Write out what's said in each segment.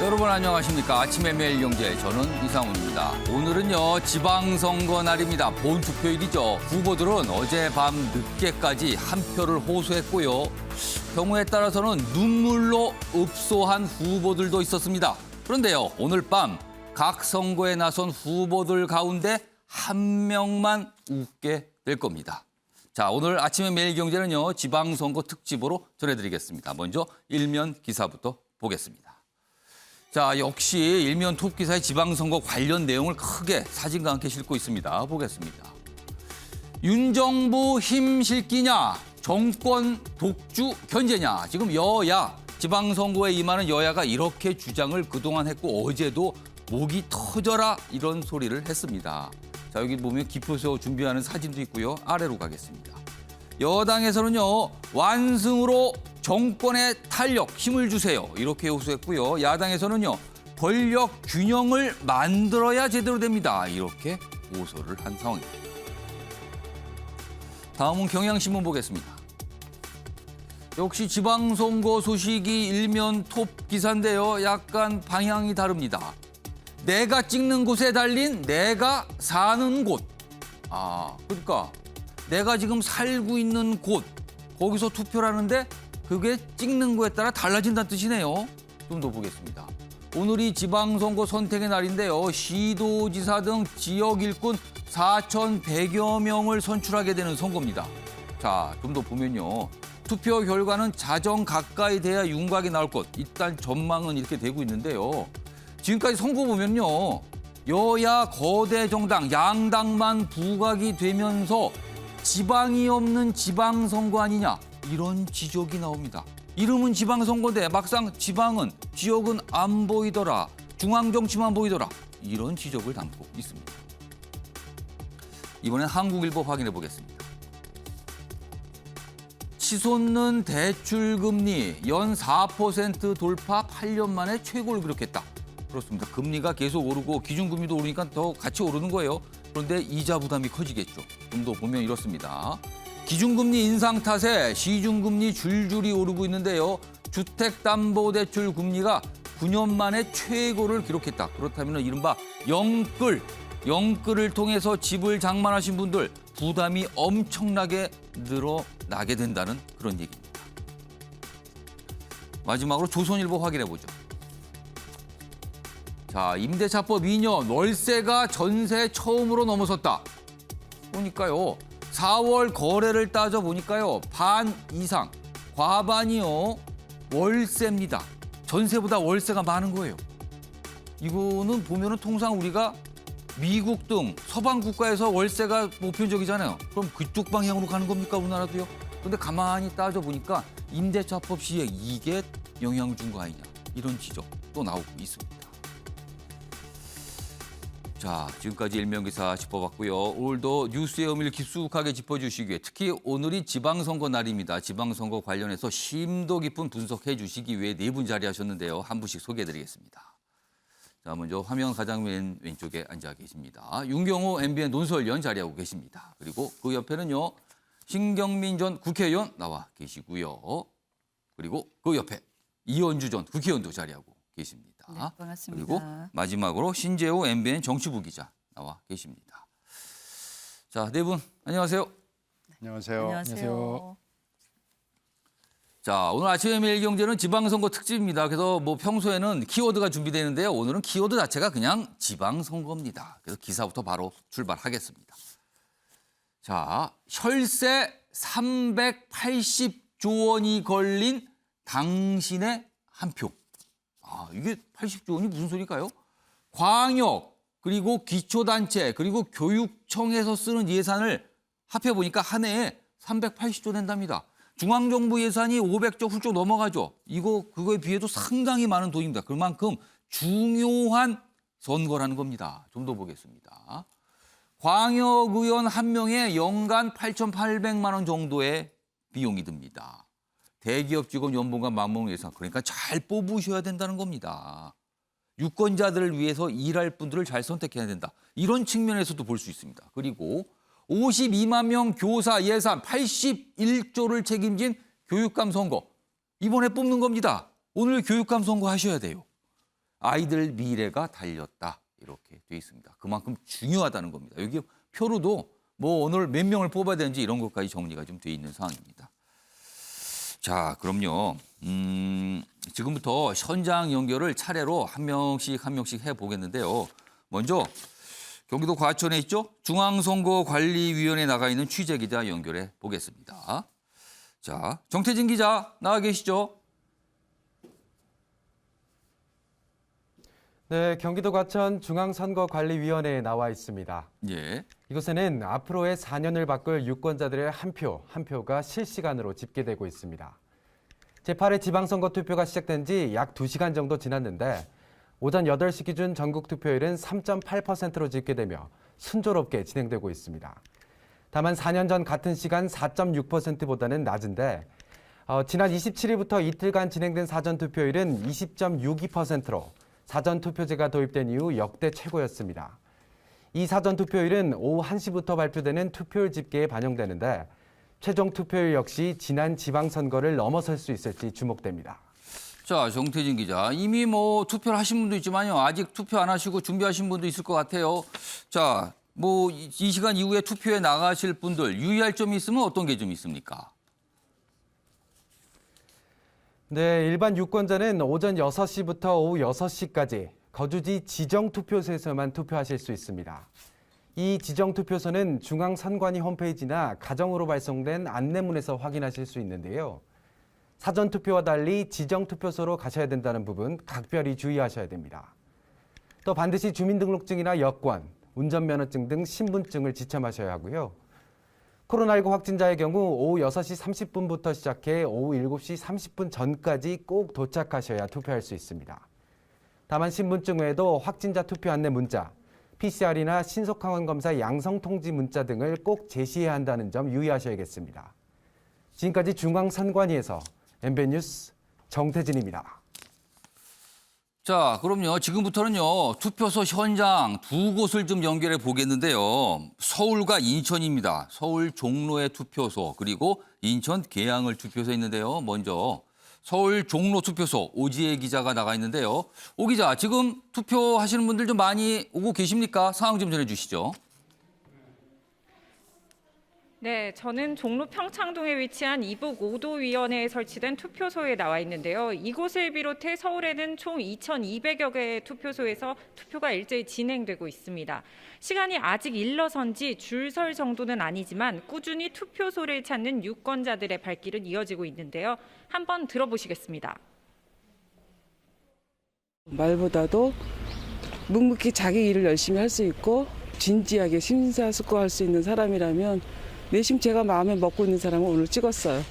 여러분 안녕하십니까. 아침의 매일 경제 저는 이상훈입니다. 오늘은요 지방선거 날입니다. 본투표일이죠. 후보들은 어젯밤 늦게까지 한 표를 호소했고요. 경우에 따라서는 눈물로 읍소한 후보들도 있었습니다. 그런데요 오늘 밤 각 선거에 나선 후보들 가운데 한 명만 웃게 될 겁니다. 자, 오늘 아침의 매일 경제는요 지방선거 특집으로 전해드리겠습니다. 먼저 일면 기사부터 보겠습니다. 자, 역시 일면 톱 기사의 지방선거 관련 내용을 크게 사진과 함께 싣고 있습니다. 보겠습니다. 윤 정부 힘 실기냐, 정권 독주 견제냐. 지금 여야, 지방선거에 임하는 여야가 이렇게 주장을 그동안 했고 어제도 목이 터져라 이런 소리를 했습니다. 자, 여기 보면 기표서 준비하는 사진도 있고요. 아래로 가겠습니다. 여당에서는요, 완승으로 정권의 탄력, 힘을 주세요. 이렇게 호소했고요. 야당에서는요, 권력 균형을 만들어야 제대로 됩니다. 이렇게 호소를 한 상황입니다. 다음은 경향신문 보겠습니다. 역시 지방선거 소식이 일면 톱 기사인데요. 약간 방향이 다릅니다. 내가 찍는 곳에 달린 내가 사는 곳. 그러니까 내가 지금 살고 있는 곳, 거기서 투표를 하는데 그게 찍는 거에 따라 달라진다는 뜻이네요. 좀 더 보겠습니다. 오늘이 지방선거 선택의 날인데요. 시도지사 등 지역 일꾼 4,100여 명을 선출하게 되는 선거입니다. 자, 좀 더 보면요. 투표 결과는 자정 가까이 돼야 윤곽이 나올 것. 일단 전망은 이렇게 되고 있는데요. 지금까지 선거 보면요. 여야 거대 정당, 양당만 부각이 되면서 지방이 없는 지방선거 아니냐. 이런 지적이 나옵니다. 이름은 지방선거인데 막상 지방은, 지역은 안 보이더라. 중앙정치만 보이더라. 이런 지적을 담고 있습니다. 이번엔 한국일보 확인해 보겠습니다. 치솟는 대출금리 연 4% 돌파 8년 만에 최고를 기록했다. 그렇습니다. 금리가 계속 오르고 기준금리도 오르니까 더 같이 오르는 거예요. 그런데 이자 부담이 커지겠죠. 좀 더 보면 이렇습니다. 기준금리 인상 탓에 시중금리 줄줄이 오르고 있는데요. 주택담보대출 금리가 9년 만에 최고를 기록했다. 그렇다면 이른바 영끌을 통해서 집을 장만하신 분들 부담이 엄청나게 늘어나게 된다는 그런 얘기입니다. 마지막으로 조선일보 확인해 보죠. 자, 임대차법 2년 월세가 전세 처음으로 넘어섰다. 보니까요. 4월 거래를 따져보니까요. 반 이상, 과반이요. 월세입니다. 전세보다 월세가 많은 거예요. 이거는 보면은 통상 우리가 미국 등 서방 국가에서 월세가 보편적이잖아요. 그럼 그쪽 방향으로 가는 겁니까, 우리나라도요? 그런데 가만히 따져보니까 임대차법 시행 이게 영향을 준 거 아니냐. 이런 지적도 나오고 있습니다. 자, 지금까지 일면기사 짚어봤고요. 오늘도 뉴스의 의미를 깊숙하게 짚어주시기 위해 특히 오늘이 지방선거 날입니다. 지방선거 관련해서 심도 깊은 분석해 주시기 위해 네 분 자리하셨는데요. 한 분씩 소개해드리겠습니다. 자, 먼저 화면 가장 맨 왼쪽에 앉아 계십니다. 윤경호 MBN 논설위원 자리하고 계십니다. 그리고 그 옆에는요. 신경민 전 국회의원 나와 계시고요. 그리고 그 옆에 이현주 전 국회의원도 자리하고 계십니다. 네, 반갑습니다. 그리고 마지막으로 신재호 MBN 정치부 기자 나와 계십니다. 자, 네 분 안녕하세요. 안녕하세요. 안녕하세요. 자, 오늘 아침의 매일경제는 지방선거 특집입니다. 그래서 뭐 평소에는 키워드가 준비되는데요. 오늘은 키워드 자체가 그냥 지방선거입니다. 그래서 기사부터 바로 출발하겠습니다. 자, 혈세 380조 원이 걸린 당신의 한 표. 이게 80조 원이 무슨 소리일까요? 광역, 그리고 기초단체, 그리고 교육청에서 쓰는 예산을 합해보니까 한 해에 380조 낸답니다. 중앙정부 예산이 500조 훌쩍 넘어가죠. 그거에 비해도 상당히 많은 돈입니다. 그만큼 중요한 선거라는 겁니다. 좀 더 보겠습니다. 광역의원 한 명에 연간 8,800만 원 정도의 비용이 듭니다. 대기업 직원 연봉과 맞먹는 예산, 그러니까 잘 뽑으셔야 된다는 겁니다. 유권자들을 위해서 일할 분들을 잘 선택해야 된다. 이런 측면에서도 볼 수 있습니다. 그리고 52만 명 교사 예산 81조를 책임진 교육감 선거. 이번에 뽑는 겁니다. 오늘 교육감 선거 하셔야 돼요. 아이들 미래가 달렸다. 이렇게 돼 있습니다. 그만큼 중요하다는 겁니다. 여기 표로도 뭐 오늘 몇 명을 뽑아야 되는지 이런 것까지 정리가 좀 돼 있는 상황입니다. 자, 그럼요. 지금부터 현장 연결을 차례로 한 명씩 해보겠는데요. 먼저 경기도 과천에 있죠. 중앙선거관리위원회에 나가 있는 취재기자 연결해 보겠습니다. 자, 정태진 기자 나와 계시죠? 네, 경기도 과천 중앙선거관리위원회에 나와 있습니다. 예. 이곳에는 앞으로의 4년을 바꿀 유권자들의 한 표가 실시간으로 집계되고 있습니다. 제8회 지방선거 투표가 시작된 지 약 2시간 정도 지났는데 오전 8시 기준 전국 투표율은 3.8%로 집계되며 순조롭게 진행되고 있습니다. 다만 4년 전 같은 시간 4.6%보다는 낮은데 지난 27일부터 이틀간 진행된 사전 투표율은 20.62%로 사전 투표제가 도입된 이후 역대 최고였습니다. 이 사전 투표율은 오후 1시부터 발표되는 투표율 집계에 반영되는데 최종 투표율 역시 지난 지방선거를 넘어설 수 있을지 주목됩니다. 자, 정태진 기자. 이미 뭐 투표를 하신 분도 있지만요. 아직 투표 안 하시고 준비하신 분도 있을 것 같아요. 자, 뭐 이 시간 이후에 투표에 나가실 분들 유의할 점이 있으면 어떤 게 좀 있습니까? 네, 일반 유권자는 오전 6시부터 오후 6시까지 거주지 지정 투표소에서만 투표하실 수 있습니다. 이 지정 투표소는 중앙선관위 홈페이지나 가정으로 발송된 안내문에서 확인하실 수 있는데요. 사전 투표와 달리 지정 투표소로 가셔야 된다는 부분 각별히 주의하셔야 됩니다. 또 반드시 주민등록증이나 여권, 운전면허증 등 신분증을 지참하셔야 하고요. 코로나19 확진자의 경우 오후 6시 30분부터 시작해 오후 7시 30분 전까지 꼭 도착하셔야 투표할 수 있습니다. 다만 신분증 외에도 확진자 투표 안내 문자, PCR이나 신속항원검사 양성통지 문자 등을 꼭 제시해야 한다는 점 유의하셔야겠습니다. 지금까지 중앙선관위에서 MBN 뉴스 정태진입니다. 자, 그럼요. 지금부터는요. 투표소 현장 두 곳을 좀 연결해 보겠는데요. 서울과 인천입니다. 서울 종로의 투표소 그리고 인천 계양을 투표소 있는데요. 먼저 서울 종로 투표소 오지혜 기자가 나가 있는데요. 오 기자, 지금 투표하시는 분들 좀 많이 오고 계십니까? 상황 좀 전해주시죠. 네, 저는 종로 평창동에 위치한 이북 5도 위원회에 설치된 투표소에 나와 있는데요. 이곳을 비롯해 서울에는 총 2,200여 개의 투표소에서 투표가 일제히 진행되고 있습니다. 시간이 아직 일러선지 줄 설 정도는 아니지만 꾸준히 투표소를 찾는 유권자들의 발길은 이어지고 있는데요. 한번 들어보시겠습니다. 말보다도 묵묵히 자기 일을 열심히 할 수 있고 진지하게 심사숙고할 수 있는 사람이라면 내심 제가 마음에 먹고 있는 사람을 오늘 찍었어요.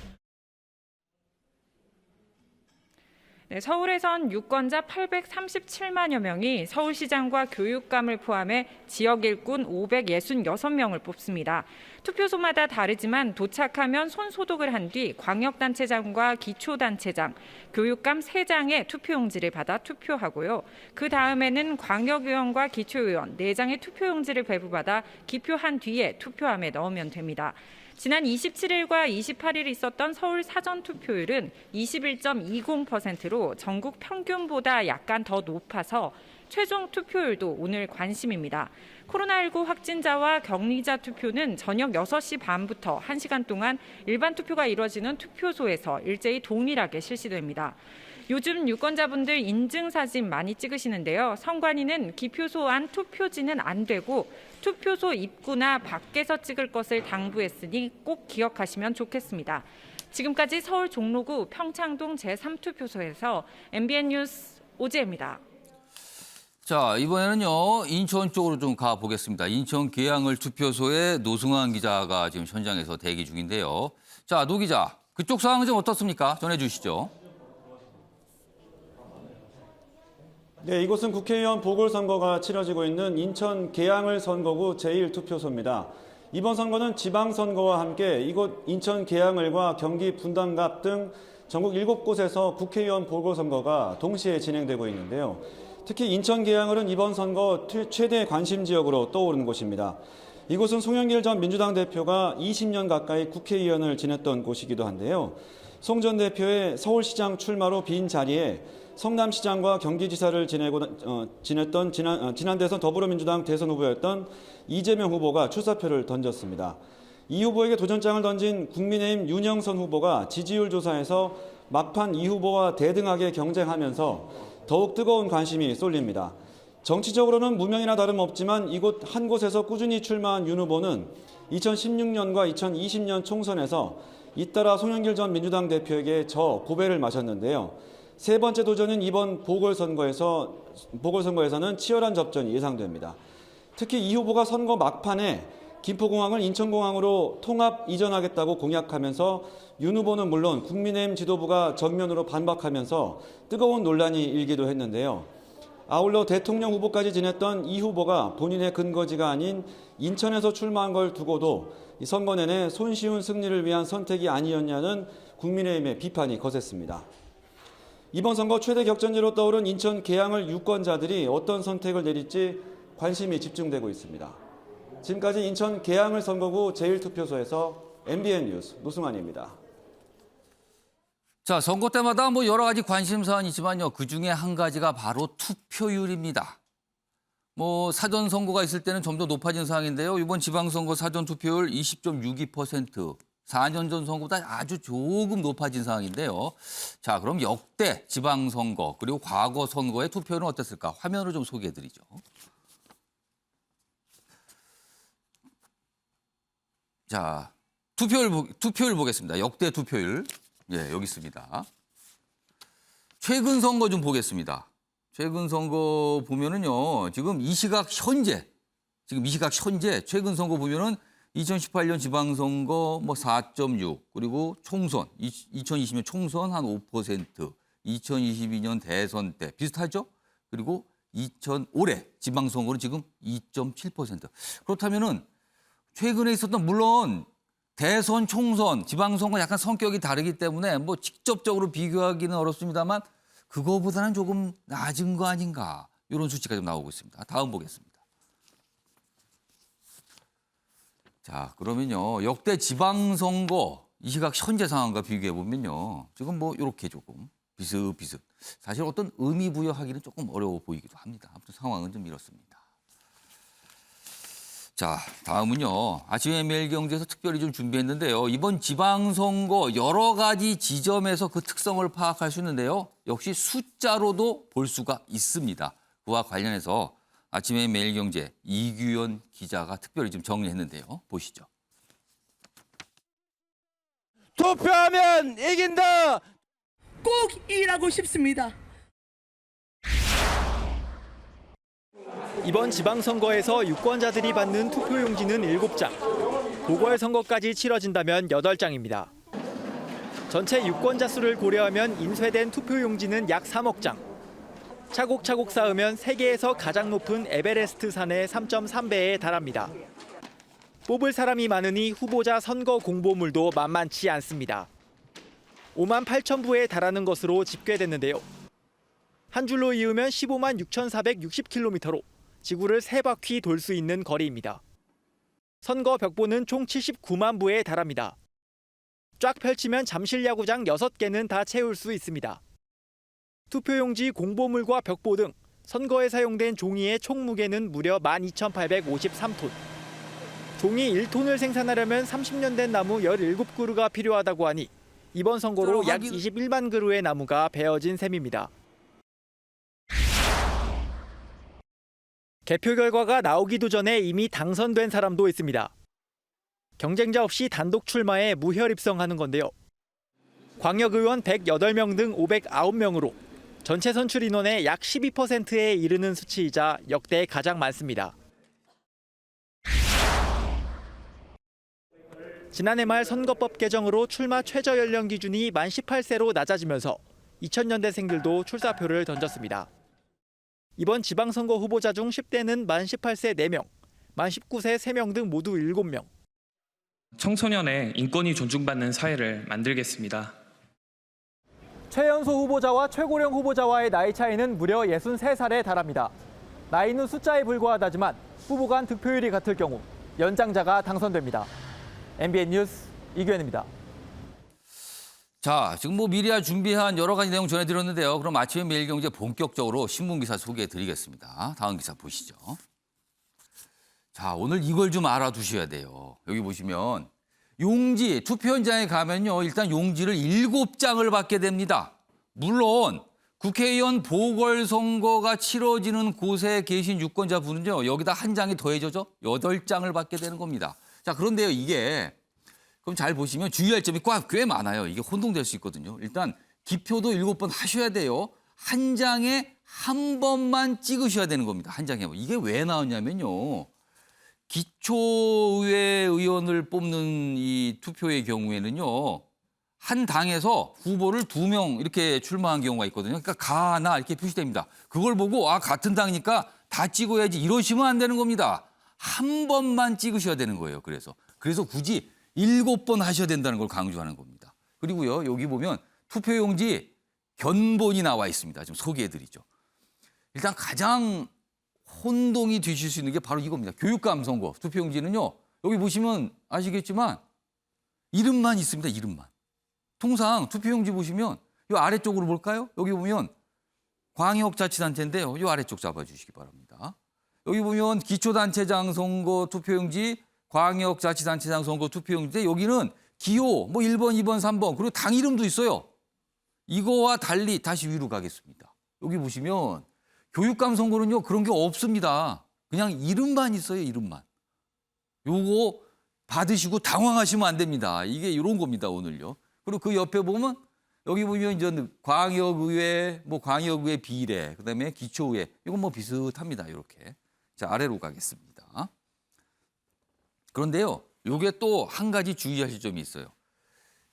네, 서울에선 유권자 837만여 명이 서울시장과 교육감을 포함해 지역 일꾼 566명을 뽑습니다. 투표소마다 다르지만 도착하면 손소독을 한 뒤 광역단체장과 기초단체장, 교육감 3장의 투표용지를 받아 투표하고요. 그 다음에는 광역의원과 기초의원 4장의 투표용지를 배부받아 기표한 뒤에 투표함에 넣으면 됩니다. 지난 27일과 28일 있었던 서울 사전 투표율은 21.20%로 전국 평균보다 약간 더 높아서 최종 투표율도 오늘 관심입니다. 코로나19 확진자와 격리자 투표는 저녁 6시 반부터 1시간 동안 일반 투표가 이루어지는 투표소에서 일제히 동일하게 실시됩니다. 요즘 유권자분들 인증사진 많이 찍으시는데요. 선관위는 기표소 안 투표지는 안 되고 투표소 입구나 밖에서 찍을 것을 당부했으니 꼭 기억하시면 좋겠습니다. 지금까지 서울 종로구 평창동 제3투표소에서 MBN 뉴스 오지혜입니다. 자, 이번에는요. 인천 쪽으로 좀 가보겠습니다. 인천 계양을 투표소에 노승환 기자가 지금 현장에서 대기 중인데요. 자, 노 기자, 그쪽 상황은 좀 어떻습니까? 전해주시죠. 네, 이곳은 국회의원 보궐선거가 치러지고 있는 인천 계양을 선거구 제1투표소입니다. 이번 선거는 지방선거와 함께 이곳 인천 계양을과 경기 분당갑 등 전국 7곳에서 국회의원 보궐선거가 동시에 진행되고 있는데요. 특히 인천 계양을은 이번 선거 최대 관심 지역으로 떠오르는 곳입니다. 이곳은 송영길 전 민주당 대표가 20년 가까이 국회의원을 지냈던 곳이기도 한데요. 송 전 대표의 서울시장 출마로 빈 자리에 성남시장과 경기지사를 지냈던 지난 대선 더불어민주당 대선 후보였던 이재명 후보가 출사표를 던졌습니다. 이 후보에게 도전장을 던진 국민의힘 윤영선 후보가 지지율 조사에서 막판 이 후보와 대등하게 경쟁하면서 더욱 뜨거운 관심이 쏠립니다. 정치적으로는 무명이나 다름없지만 이곳 한 곳에서 꾸준히 출마한 윤 후보는 2016년과 2020년 총선에서 잇따라 송영길 전 민주당 대표에게 고배를 마셨는데요. 세 번째 도전인 이번 보궐선거에서는 치열한 접전이 예상됩니다. 특히 이 후보가 선거 막판에 김포공항을 인천공항으로 통합 이전하겠다고 공약하면서 윤 후보는 물론 국민의힘 지도부가 정면으로 반박하면서 뜨거운 논란이 일기도 했는데요. 아울러 대통령 후보까지 지냈던 이 후보가 본인의 근거지가 아닌 인천에서 출마한 걸 두고도 이 선거 내내 손쉬운 승리를 위한 선택이 아니었냐는 국민의힘의 비판이 거셌습니다. 이번 선거 최대 격전지로 떠오른 인천 계양을 유권자들이 어떤 선택을 내릴지 관심이 집중되고 있습니다. 지금까지 인천 계양을 선거구 제1투표소에서 MBN 뉴스 노승환입니다. 자, 선거 때마다 뭐 여러 가지 관심사는 있지만요. 그중에 한 가지가 바로 투표율입니다. 뭐 사전 선거가 있을 때는 좀 더 높아진 상황인데요. 이번 지방선거 사전 투표율 20.62%. 4년 전 선거보다 아주 조금 높아진 상황인데요. 자, 그럼 역대 지방선거 그리고 과거 선거의 투표율은 어땠을까? 화면으로 좀 소개해드리죠. 자, 투표율 보겠습니다. 역대 투표율. 예, 여기 있습니다. 최근 선거 좀 보겠습니다. 최근 선거 보면은요, 지금 이 시각 현재 최근 선거 보면은 2018년 지방선거 뭐 4.6, 그리고 총선, 2020년 총선 한 5%, 2022년 대선 때 비슷하죠? 그리고 올해 지방선거는 지금 2.7%. 그렇다면은 최근에 있었던 물론 대선, 총선, 지방선거 약간 성격이 다르기 때문에 뭐 직접적으로 비교하기는 어렵습니다만 그거보다는 조금 낮은 거 아닌가 이런 수치가 좀 나오고 있습니다. 다음 보겠습니다. 자, 그러면요. 역대 지방선거 이 시각 현재 상황과 비교해 보면요. 지금 뭐 이렇게 조금 비슷비슷. 사실 어떤 의미 부여하기는 조금 어려워 보이기도 합니다. 아무튼 상황은 좀 이렇습니다. 자, 다음은요. 아침에 매일경제에서 특별히 좀 준비했는데요. 이번 지방선거 여러 가지 지점에서 그 특성을 파악할 수 있는데요. 역시 숫자로도 볼 수가 있습니다. 그와 관련해서 아침에 매일경제 이규현 기자가 특별히 좀 정리했는데요. 보시죠. 투표하면 이긴다. 꼭 이기라고 싶습니다. 이번 지방선거에서 유권자들이 받는 투표용지는 7장, 보궐선거까지 치러진다면 8장입니다. 전체 유권자 수를 고려하면 인쇄된 투표용지는 약 3억 장. 차곡차곡 쌓으면 세계에서 가장 높은 에베레스트 산의 3.3배에 달합니다. 뽑을 사람이 많으니 후보자 선거 공보물도 만만치 않습니다. 5만 8천 부에 달하는 것으로 집계됐는데요. 한 줄로 이으면 15만 6,460km로 지구를 3바퀴 돌 수 있는 거리입니다. 선거 벽보는 총 79만 부에 달합니다. 쫙 펼치면 잠실 야구장 6개는 다 채울 수 있습니다. 투표용지, 공보물과 벽보 등 선거에 사용된 종이의 총 무게는 무려 12,853톤. 종이 1톤을 생산하려면 30년 된 나무 17그루가 필요하다고 하니 이번 선거로 약 21만 그루의 나무가 베어진 셈입니다. 개표 결과가 나오기도 전에 이미 당선된 사람도 있습니다. 경쟁자 없이 단독 출마해 무혈 입성하는 건데요. 광역의원 108명 등 509명으로 전체 선출 인원의 약 12%에 이르는 수치이자 역대 가장 많습니다. 지난해 말 선거법 개정으로 출마 최저 연령 기준이 만 18세로 낮아지면서 2000년대생들도 출사표를 던졌습니다. 이번 지방선거 후보자 중 10대는 만 18세 4명, 만 19세 3명 등 모두 7명. 청소년의 인권이 존중받는 사회를 만들겠습니다. 최연소 후보자와 최고령 후보자와의 나이 차이는 무려 63살에 달합니다. 나이는 숫자에 불과하다지만 후보 간 득표율이 같을 경우 연장자가 당선됩니다. MBN 뉴스 이규현입니다. 자, 지금 뭐 미리야 준비한 여러 가지 내용 전해드렸는데요. 그럼 아침에 매일경제 본격적으로 신문기사 소개해드리겠습니다. 다음 기사 보시죠. 자, 오늘 이걸 좀 알아두셔야 돼요. 여기 보시면 용지, 투표 현장에 가면요. 일단 용지를 7장을 받게 됩니다. 물론 국회의원 보궐선거가 치러지는 곳에 계신 유권자분은요. 여기다 한 장이 더해져서 8장을 받게 되는 겁니다. 자, 그런데요. 이게 그럼 잘 보시면 주의할 점이 꽤 많아요. 이게 혼동될 수 있거든요. 일단 기표도 7번 하셔야 돼요. 한 장에 한 번만 찍으셔야 되는 겁니다. 한 장에. 이게 왜 나왔냐면요. 기초의회 의원을 뽑는 이 투표의 경우에는요. 한 당에서 후보를 2명 이렇게 출마한 경우가 있거든요. 그러니까 가나 이렇게 표시됩니다. 그걸 보고 같은 당이니까 다 찍어야지 이러시면 안 되는 겁니다. 한 번만 찍으셔야 되는 거예요. 그래서 굳이 7번 하셔야 된다는 걸 강조하는 겁니다. 그리고요. 여기 보면 투표용지 견본이 나와 있습니다. 좀 소개해드리죠. 일단 가장 혼동이 되실 수 있는 게 바로 이겁니다. 교육감 선거 투표용지는요. 여기 보시면 아시겠지만 이름만 있습니다. 이름만. 통상 투표용지 보시면 이 아래쪽으로 볼까요? 여기 보면 광역자치단체인데요. 이 아래쪽 잡아주시기 바랍니다. 여기 보면 기초단체장 선거 투표용지, 광역자치단체장 선거 투표용지인데 여기는 기호 뭐 1번, 2번, 3번 그리고 당 이름도 있어요. 이거와 달리 다시 위로 가겠습니다. 여기 보시면 교육감 선거는요. 그런 게 없습니다. 그냥 이름만 있어요. 이름만. 요거 받으시고 당황하시면 안 됩니다. 이게 이런 겁니다. 오늘요. 그리고 그 옆에 보면 여기 보면 이제 광역의회, 뭐 광역의회 비례, 그다음에 기초의회 이건 뭐 비슷합니다. 이렇게. 자, 아래로 가겠습니다. 그런데요. 요게 또 한 가지 주의하실 점이 있어요.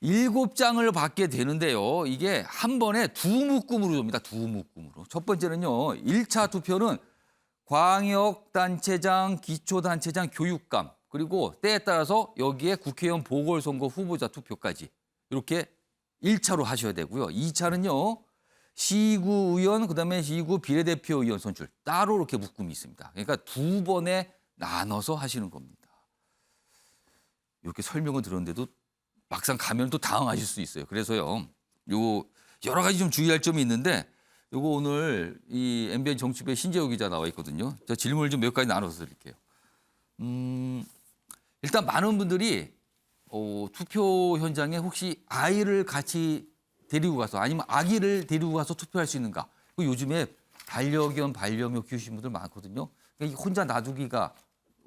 7장을 받게 되는데요. 이게 한 번에 2묶음으로 줍니다. 2묶음으로. 첫 번째는요. 1차 투표는 광역단체장, 기초단체장, 교육감 그리고 때에 따라서 여기에 국회의원 보궐선거 후보자 투표까지 이렇게 1차로 하셔야 되고요. 2차는요. 시구 의원 그다음에 시구 비례대표 의원 선출 따로 이렇게 묶음이 있습니다. 그러니까 2번에 나눠서 하시는 겁니다. 이렇게 설명을 들었는데도 막상 가면 또 당황하실 수 있어요. 그래서요. 요 여러 가지 좀 주의할 점이 있는데 요거 오늘 이 MBN 정치부의 신재호 기자 나와 있거든요. 저 질문을 좀 몇 가지 나눠서 드릴게요. 일단 많은 분들이 투표 현장에 혹시 아이를 같이 데리고 가서 아니면 아기를 데리고 가서 투표할 수 있는가? 요즘에 반려견, 반려묘 키우시는 분들 많거든요. 그러니까 혼자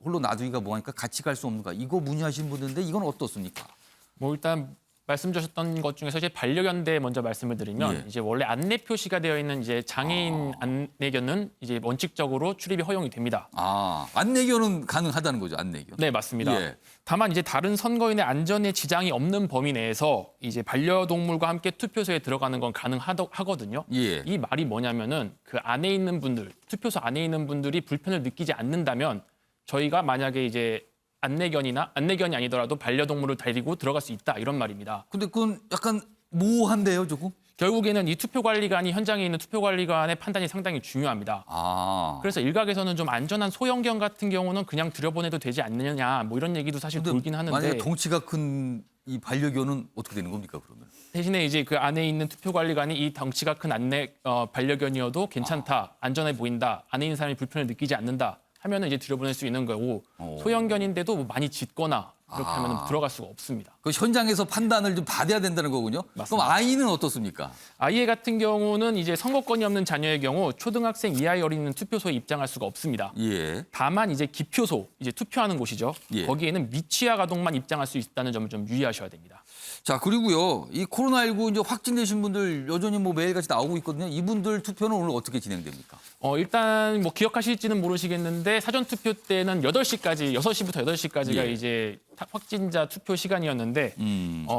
홀로 놔두기가 뭐하니까 같이 갈 수 없는가? 이거 문의하신 분인데 이건 어떻습니까? 뭐 일단 말씀 주셨던 것 중에서 이제 반려견대 먼저 말씀을 드리면 예. 이제 원래 안내 표시가 되어 있는 이제 장애인 안내견은 이제 원칙적으로 출입이 허용이 됩니다. 안내견은 가능하다는 거죠, 안내견. 네, 맞습니다. 예. 다만 이제 다른 선거인의 안전에 지장이 없는 범위 내에서 이제 반려동물과 함께 투표소에 들어가는 건 가능하거든요. 예. 이 말이 뭐냐면은 그 안에 있는 분들, 투표소 안에 있는 분들이 불편을 느끼지 않는다면 저희가 만약에 이제 안내견이 아니더라도 반려동물을 데리고 들어갈 수 있다 이런 말입니다. 근데 그건 약간 모호한데요, 조금? 결국에는 이 투표관리관이 현장에 있는 투표관리관의 판단이 상당히 중요합니다. 그래서 일각에서는 좀 안전한 소형견 같은 경우는 그냥 들여보내도 되지 않느냐 뭐 이런 얘기도 사실 돌긴 하는데 만약에 덩치가 큰 이 반려견은 어떻게 되는 겁니까, 그러면? 대신에 이제 그 안에 있는 투표관리관이 이 덩치가 큰 반려견이어도 괜찮다, 안전해 보인다, 안에 있는 사람이 불편을 느끼지 않는다 하면은 이제 들여보낼 수 있는 거고 소형견인데도 뭐 많이 짖거나 이렇게 하면 들어갈 수가 없습니다. 그 현장에서 판단을 좀 받아야 된다는 거군요. 맞습니다. 그럼 아이는 어떻습니까? 아이 같은 경우는 이제 선거권이 없는 자녀의 경우 초등학생 이하의 어린이는 투표소에 입장할 수가 없습니다. 예. 다만 이제 기표소, 이제 투표하는 곳이죠. 예. 거기에는 미취학 아동만 입장할 수 있다는 점을 좀 유의하셔야 됩니다. 자, 그리고요. 이 코로나19 이제 확진되신 분들 여전히 뭐 매일같이 나오고 있거든요. 이분들 투표는 오늘 어떻게 진행됩니까? 일단 뭐 기억하실지는 모르시겠는데 사전 투표 때는 8시까지 6시부터 8시까지가 예. 이제 확진자 투표 시간이었는데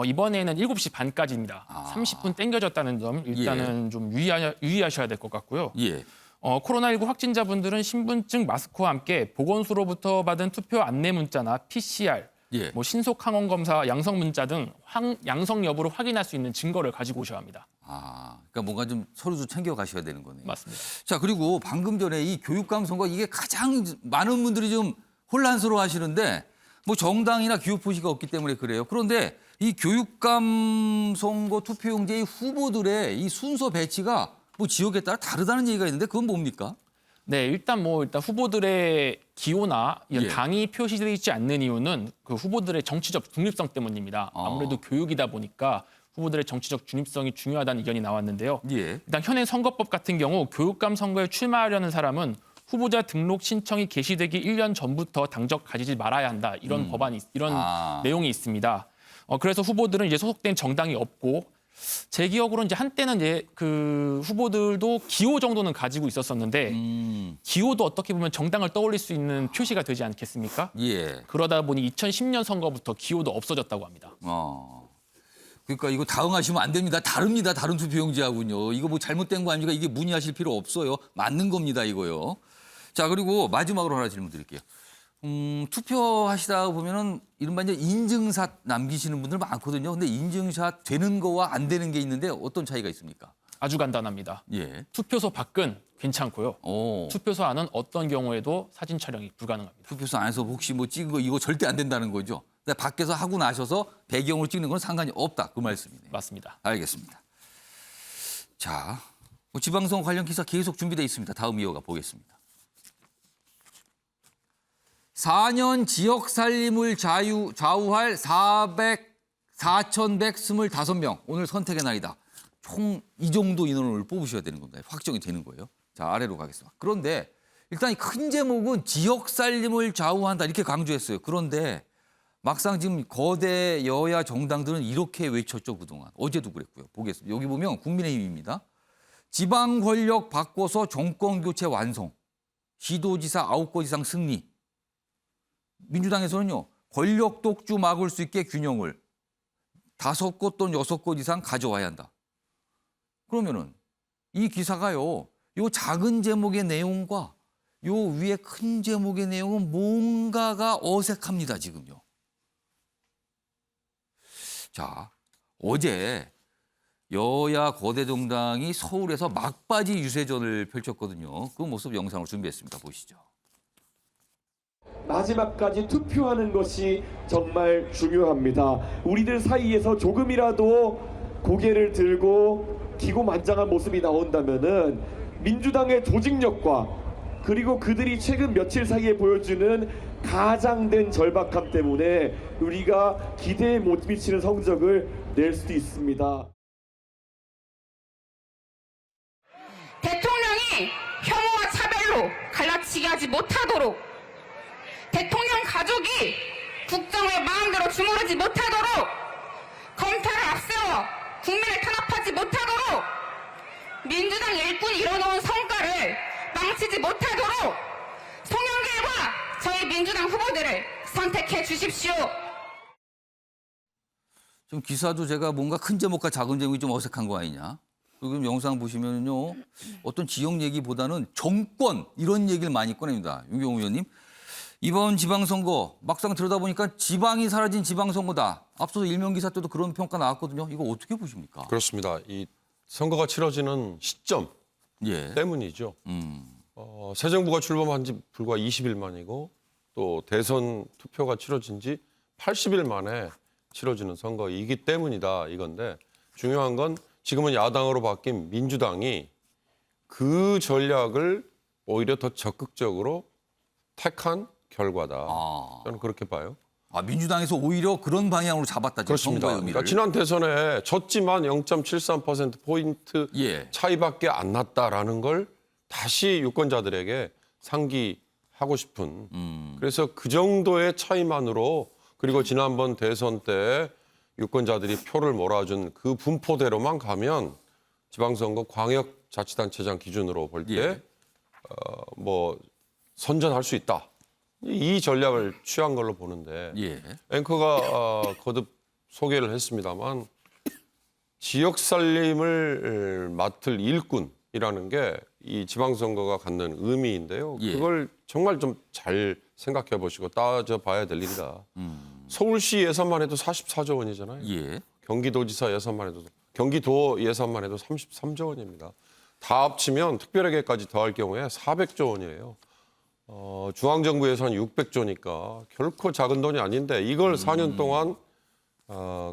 이번에는 7시 반까지입니다. 30분 땡겨졌다는 점 일단은 좀 유의하셔야 될 것 같고요. 예. 코로나19 확진자분들은 신분증, 마스크와 함께 보건소로부터 받은 투표 안내 문자나 PCR, 예. 뭐 신속 항원 검사, 양성 문자 등 양성 여부를 확인할 수 있는 증거를 가지고 오셔야 합니다. 그러니까 뭔가 좀 서로 좀 챙겨 가셔야 되는 거네요. 맞습니다. 자, 그리고 방금 전에 이 교육감 선거 이게 가장 많은 분들이 좀 혼란스러워 하시는데 뭐 정당이나 기호 표시가 없기 때문에 그래요. 그런데 이 교육감 선거 투표용지의 후보들의 이 순서 배치가 뭐 지역에 따라 다르다는 얘기가 있는데 그건 뭡니까? 네, 일단 후보들의 기호나 이런 예. 당이 표시되어 있지 않는 이유는 그 후보들의 정치적 중립성 때문입니다. 아무래도 교육이다 보니까 후보들의 정치적 중립성이 중요하다는 의견이 나왔는데요. 예. 일단 현행 선거법 같은 경우 교육감 선거에 출마하려는 사람은 후보자 등록 신청이 개시되기 1년 전부터 당적 가지지 말아야 한다. 이런 내용이 있습니다. 그래서 후보들은 이제 소속된 정당이 없고 제 기억으로는 이제 한때는 이제 그 후보들도 기호 정도는 가지고 있었었는데 기호도 어떻게 보면 정당을 떠올릴 수 있는 표시가 되지 않겠습니까? 예. 그러다 보니 2010년 선거부터 기호도 없어졌다고 합니다. 그러니까 이거 당황하시면 안 됩니다. 다릅니다. 다른 투표용지하고요. 이거 뭐 잘못된 거 아닙니까? 이게 문의하실 필요 없어요. 맞는 겁니다, 이거요. 자, 그리고 마지막으로 하나 질문 드릴게요. 투표하시다 보면은 이른바 이제 인증샷 남기시는 분들 많거든요. 근데 인증샷 되는 거와 안 되는 게 있는데 어떤 차이가 있습니까? 아주 간단합니다. 예. 투표소 밖은 괜찮고요. 오. 투표소 안은 어떤 경우에도 사진 촬영이 불가능합니다. 투표소 안에서 혹시 뭐 찍은 거 이거 절대 안 된다는 거죠? 근데 밖에서 하고 나셔서 배경으로 찍는 건 상관이 없다. 그 말씀이네요. 맞습니다. 알겠습니다. 자, 뭐 지방선거 관련 기사 계속 준비되어 있습니다. 다음 이어가 보겠습니다. 4년 지역 살림을 좌우할 4,125명. 오늘 선택의 날이다. 총 이 정도 인원을 뽑으셔야 되는 겁니다. 확정이 되는 거예요. 자, 아래로 가겠습니다. 그런데 일단 이 큰 제목은 지역 살림을 좌우한다 이렇게 강조했어요. 그런데 막상 지금 거대 여야 정당들은 이렇게 외쳤죠, 그동안. 어제도 그랬고요. 보겠습니다. 여기 보면 국민의힘입니다. 지방 권력 바꿔서 정권 교체 완성. 시도지사 9곳 이상 승리. 민주당에서는요. 권력 독주 막을 수 있게 균형을 5곳 또는 6곳 이상 가져와야 한다. 그러면은 이 기사가요. 요 작은 제목의 내용과 요 위에 큰 제목의 내용은 뭔가가 어색합니다, 지금요. 자, 어제 여야 거대 정당이 서울에서 막바지 유세전을 펼쳤거든요. 그 모습 영상을 준비했습니다. 보시죠. 마지막까지 투표하는 것이 정말 중요합니다. 우리들 사이에서 조금이라도 고개를 들고 기고만장한 모습이 나온다면은 민주당의 조직력과 그리고 그들이 최근 며칠 사이에 보여주는 가장된 절박함 때문에 우리가 기대에 못 미치는 성적을 낼 수도 있습니다. 대통령이 혐오와 차별로 갈라치게 하지 못하도록, 대통령 가족이 국정을 마음대로 주무르지 못하도록, 검찰을 앞세워 국민을 탄압하지 못하도록, 민주당 일꾼이 이뤄놓은 성과를 망치지 못하도록 송영길과 저희 민주당 후보들을 선택해 주십시오. 좀 기사도 제가 뭔가 큰 제목과 작은 제목이 좀 어색한 거 아니냐. 그리고 영상 보시면요. 어떤 지역 얘기보다는 정권 이런 얘기를 많이 꺼냅니다. 윤경호 의원님. 이번 지방선거 막상 들여다보니까 지방이 사라진 지방선거다. 앞서서 일면기사 때도 그런 평가 나왔거든요. 이거 어떻게 보십니까? 그렇습니다. 이 선거가 치러지는 시점 예. 때문이죠. 새 정부가 출범한 지 불과 20일 만이고 또 대선 투표가 치러진 지 80일 만에 치러지는 선거이기 때문이다 이건데 중요한 건 지금은 야당으로 바뀐 민주당이 그 전략을 오히려 더 적극적으로 택한 결과다. 저는 그렇게 봐요. 민주당에서 오히려 그런 방향으로 잡았다. 그렇습니다. 그러니까 지난 대선에 졌지만 0.73%포인트 예. 차이밖에 안 났다라는 걸 다시 유권자들에게 상기하고 싶은. 그래서 그 정도의 차이만으로 그리고 지난번 대선 때 유권자들이 표를 몰아준 그 분포대로만 가면 지방선거 광역자치단체장 기준으로 볼 때 예. 뭐 선전할 수 있다. 이 전략을 취한 걸로 보는데 예. 앵커가 거듭 소개를 했습니다만 지역 살림을 맡을 일꾼이라는 게 이 지방선거가 갖는 의미인데요. 예. 그걸 정말 좀 잘 생각해 보시고 따져봐야 될 일이다. 서울시 예산만 해도 44조 원이잖아요. 예. 경기도지사 예산만 해도 경기도 예산만 해도 33조 원입니다. 다 합치면 특별회계까지 더할 경우에 400조 원이에요. 중앙정부 예산 600조니까 결코 작은 돈이 아닌데 이걸 4년 동안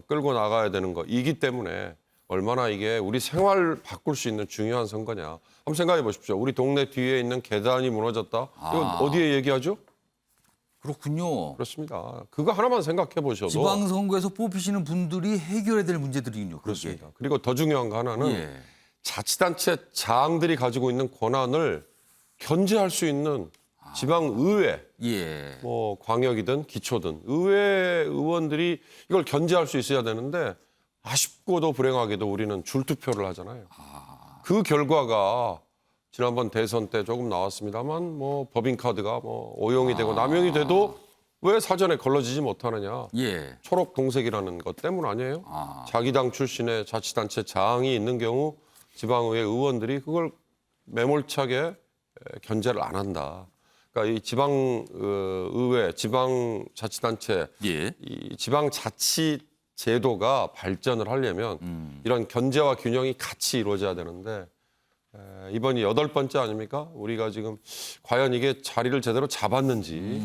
끌고 나가야 되는 거이기 때문에 얼마나 이게 우리 생활 바꿀 수 있는 중요한 선거냐. 한번 생각해 보십시오. 우리 동네 뒤에 있는 계단이 무너졌다. 이건 어디에 얘기하죠? 그렇군요. 그렇습니다. 그거 하나만 생각해 보셔도. 지방선거에서 뽑히시는 분들이 해결해야 될 문제들이군요. 그게. 그렇습니다. 그리고 더 중요한 거 하나는 예. 자치단체 장들이 가지고 있는 권한을 견제할 수 있는 지방의회, 예. 뭐 광역이든 기초든 의회 의원들이 이걸 견제할 수 있어야 되는데 아쉽고도 불행하게도 우리는 줄투표를 하잖아요. 그 결과가 지난번 대선 때 조금 나왔습니다만 뭐 법인카드가 뭐 오용이 되고 남용이 돼도 왜 사전에 걸러지지 못하느냐. 예. 초록 동색이라는 것 때문 아니에요? 자기 당 출신의 자치단체 장이 있는 경우 지방의회 의원들이 그걸 매몰차게 견제를 안 한다. 그러니까 이 지방의회, 지방자치단체, 예. 이 지방자치 제도가 발전을 하려면 이런 견제와 균형이 같이 이루어져야 되는데 이번이 8번째 아닙니까? 우리가 지금 과연 이게 자리를 제대로 잡았는지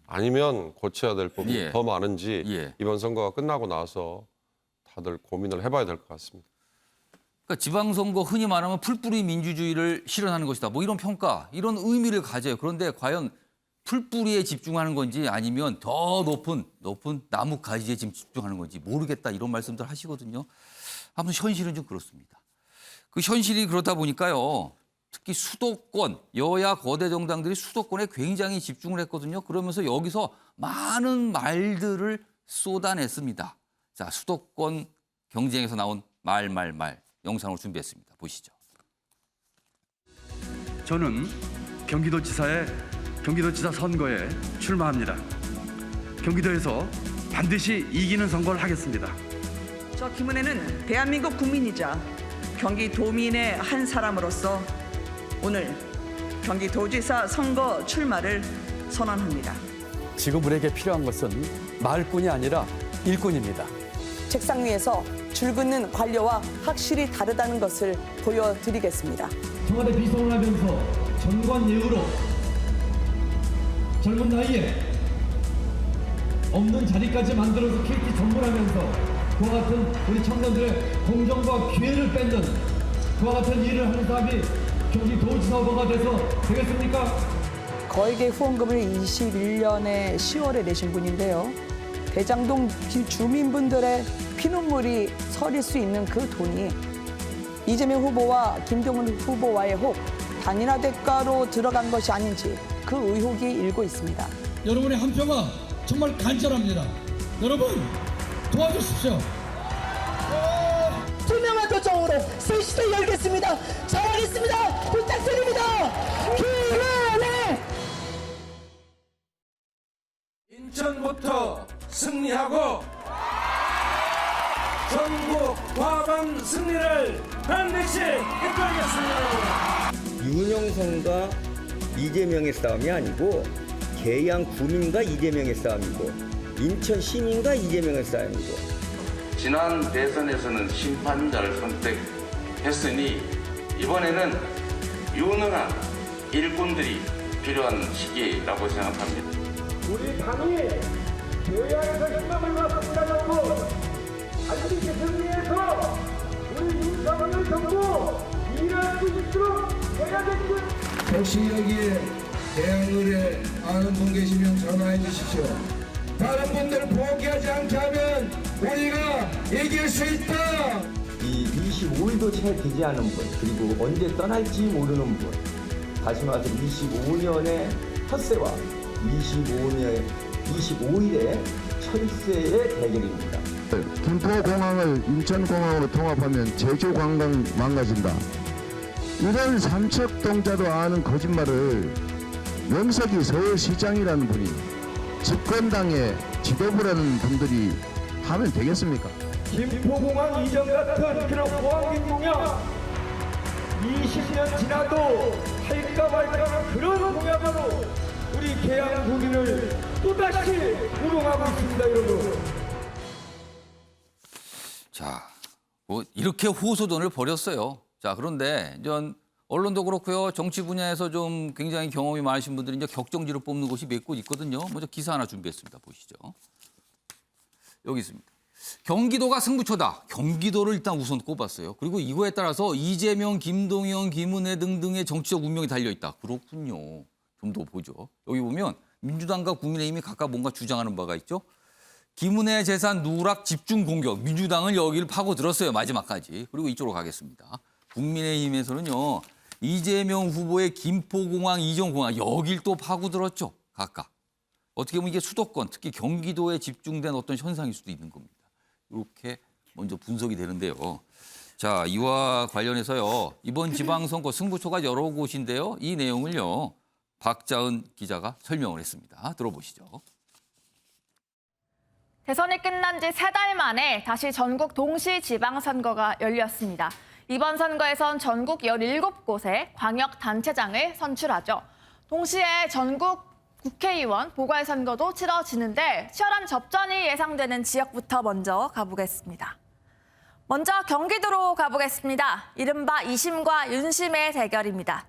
아니면 고쳐야 될 부분이 예. 더 많은지 예. 이번 선거가 끝나고 나서 다들 고민을 해봐야 될 것 같습니다. 그러니까 지방선거 흔히 말하면 풀뿌리 민주주의를 실현하는 것이다. 뭐 이런 평가, 이런 의미를 가져요. 그런데 과연 풀뿌리에 집중하는 건지 아니면 더 높은 나무 가지에 지금 집중하는 건지 모르겠다 이런 말씀들 하시거든요. 아무튼 현실은 좀 그렇습니다. 그 현실이 그렇다 보니까요. 특히 수도권, 여야 거대 정당들이 수도권에 굉장히 집중을 했거든요. 그러면서 여기서 많은 말들을 쏟아냈습니다. 자, 수도권 경쟁에서 나온 말 영상을 준비했습니다. 보시죠. 저는 경기도지사 선거에 출마합니다. 경기도에서 반드시 이기는 선거를 하겠습니다. 저 김은혜는 대한민국 국민이자 경기도민의 한 사람으로서 오늘 경기도지사 선거 출마를 선언합니다. 지금 우리에게 필요한 것은 말꾼이 아니라 일꾼입니다. 책상 위에서 줄 긋는 관료와 확실히 다르다는 것을 보여드리겠습니다. 청와대 비서를 하면서 정관 예우로 젊은 나이에 없는 자리까지 만들어서 KT 전문하면서 그와 같은 우리 청년들의 공정과 기회를 뺏는 그와 같은 일을 하는 사람이 경기도지사 후보가 돼서 되겠습니까? 거액의 후원금을 21년에 10월에 내신 분인데요. 대장동 주민분들의 피눈물이 서릴 수 있는 그 돈이 이재명 후보와 김동연 후보와의 혹 단일화 대가로 들어간 것이 아닌지 그 의혹이 일고 있습니다. 여러분의 한 표가 정말 간절합니다. 여러분 도와주십시오. 투명한 도청으로 새 시대 열겠습니다. 잘하겠습니다. 부탁드립니다. 김은혜. 인천부터 승리하고 전국 과반 승리를 반드시 이끌겠습니다. 윤영선과 이재명의 싸움이 아니고 계양 구민과 이재명의 싸움이고 인천 시민과 이재명의 싸움이고 지난 대선에서는 심판자를 선택했으니 이번에는 유능한 일꾼들이 필요한 시기라고 생각합니다. 우리 당이 계양에서 힘을 받습니다. 여러분 반드시 승리해서 우리 윤석열 정부 일할 수 있도록 해야겠죠. 혹시 여기에 계양을에 아는 분 계시면 전화해 주십시오. 다른 분들 포기하지 않게 하면 우리가 이길 수 있다. 이 25일도 채 되지 않은 분 그리고 언제 떠날지 모르는 분 다시 말해서 25년의 텃세와 25일의 철새의 대결입니다. 김포공항을 인천공항으로 통합하면 제주관광 망가진다. 이런 삼척동자도 아는 거짓말을 명석이 서울시장이라는 분이 집권당의 지도부라는 분들이 하면 되겠습니까? 김포공항 이전 같은 그런 보안긴 공약 20년 지나도 할까 말까 그런 공약으로 우리 계양 국민을 또다시 우롱하고 있습니다. 여러분. 자, 뭐 이렇게 호소돈을 벌였어요. 자, 그런데 이제 언론도 그렇고요. 정치 분야에서 좀 굉장히 경험이 많으신 분들이 이제 격정지로 뽑는 곳이 몇 곳 있거든요. 먼저 기사 하나 준비했습니다. 보시죠. 여기 있습니다. 경기도가 승부처다. 경기도를 일단 우선 꼽았어요. 그리고 이거에 따라서 이재명, 김동연, 김은혜 등등의 정치적 운명이 달려있다. 그렇군요. 좀 더 보죠. 여기 보면 민주당과 국민의힘이 각각 뭔가 주장하는 바가 있죠. 김은혜 재산 누락 집중 공격. 민주당은 여기를 파고들었어요. 마지막까지. 그리고 이쪽으로 가겠습니다. 국민의힘에서는요. 이재명 후보의 김포공항, 이정공항 여길 또 파고들었죠. 각각. 어떻게 보면 이게 수도권, 특히 경기도에 집중된 어떤 현상일 수도 있는 겁니다. 이렇게 먼저 분석이 되는데요. 자, 이와 관련해서요. 이번 지방선거 승부처가 여러 곳인데요. 이 내용을요. 박자은 기자가 설명을 했습니다. 들어보시죠. 대선이 끝난 지 3달 만에 다시 전국 동시 지방선거가 열렸습니다. 이번 선거에선 전국 17곳의 광역단체장을 선출하죠. 동시에 전국 국회의원 보궐선거도 치러지는데 치열한 접전이 예상되는 지역부터 먼저 가보겠습니다. 먼저 경기도로 가보겠습니다. 이른바 이심과 윤심의 대결입니다.